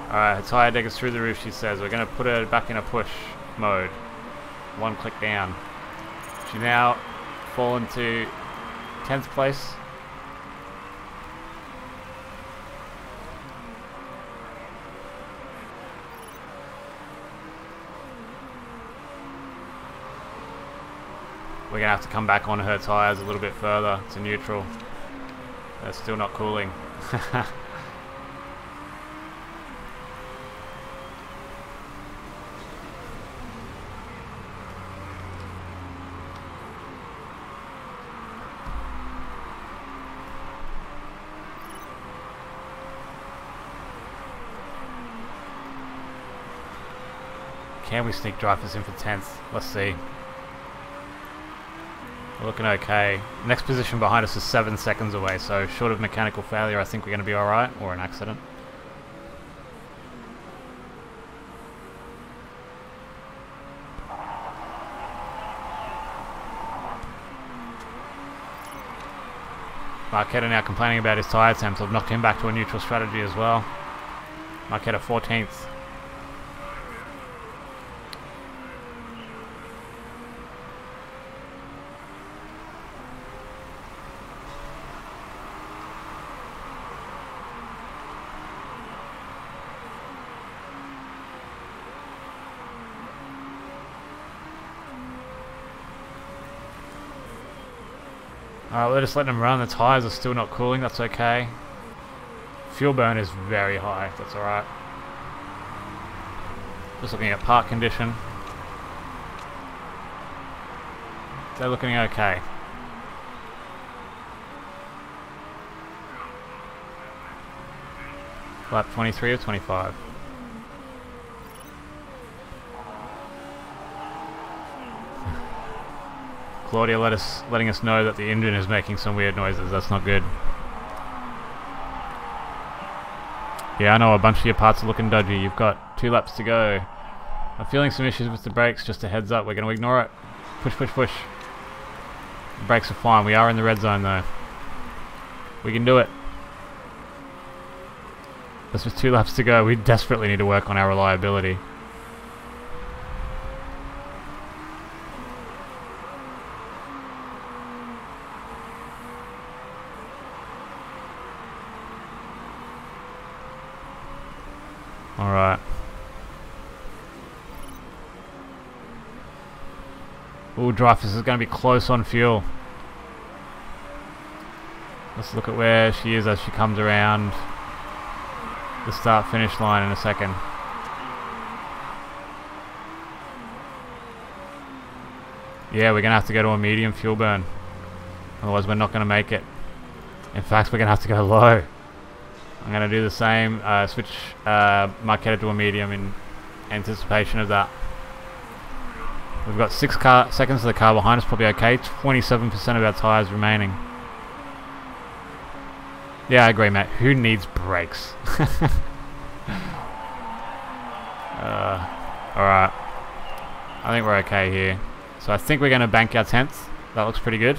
Alright, her tyre deck is through the roof, she says. We're going to put her back in a push mode. 1 click down. She now fallen to 10th place. we're gonna have to come back on her tyres a little bit further to neutral. They're still not cooling. Can we sneak drivers in for 10th? Let's see. We're looking okay. Next position behind us is 7 seconds away, so short of mechanical failure, I think we're going to be alright, or an accident. Mykal now complaining about his tyre attempts. I've knocked him back to a neutral strategy as well. Mykal 14th. Alright, we're just letting them run. The tyres are still not cooling, that's okay. Fuel burn is very high, that's alright. Just looking at part condition. They're looking okay. Lap 23 or 25. Claudia letting us know that the engine is making some weird noises. That's not good. Yeah, I know a bunch of your parts are looking dodgy. You've got 2 laps to go. I'm feeling some issues with the brakes. Just a heads up, we're going to ignore it. Push, push, push. The brakes are fine. We are in the red zone though. We can do it. There's just 2 laps to go. We desperately need to work on our reliability. Alright. Ooh, Dreyfus is going to be close on fuel. Let's look at where she is as she comes around the start-finish line in a second. Yeah, we're going to have to go to a medium fuel burn. Otherwise we're not going to make it. In fact, we're going to have to go low. I'm going to do the same, switch Mykal to a medium in anticipation of that. We've got 6 seconds of the car behind us, probably okay. 27% of our tyres remaining. Yeah, I agree, Matt. Who needs brakes? Alright. I think we're okay here. So I think we're going to bank our 10th. That looks pretty good.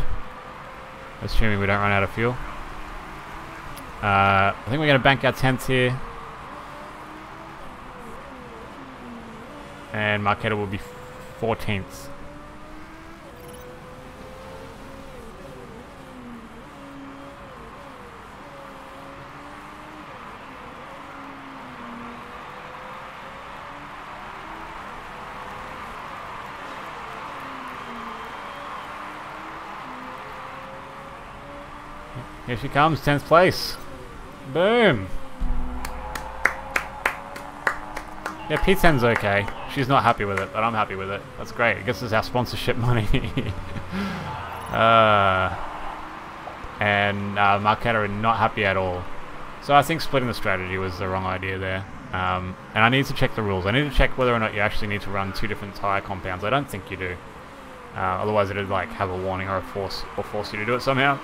Assuming we don't run out of fuel. I think we're going to bank our 10th here. And Mykal will be 14th. Here she comes, 10th place. Boom. Yeah, P10's okay. She's not happy with it, but I'm happy with it. That's great. It gets us our sponsorship money. And Mykal are not happy at all. So I think splitting the strategy was the wrong idea there. And I need to check the rules. I need to check whether or not you actually need to run 2 different tyre compounds. I don't think you do. Otherwise it'd like have a warning or force you to do it somehow.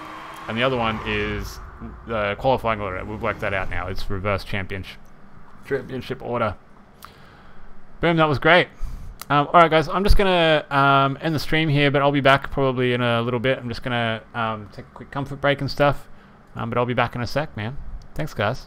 And the other one is the qualifying order. We've worked that out now. It's reverse championship order. Boom, that was great. Alright guys, I'm just going to end the stream here, but I'll be back probably in a little bit. I'm just going to take a quick comfort break and stuff. But I'll be back in a sec, man. Thanks guys.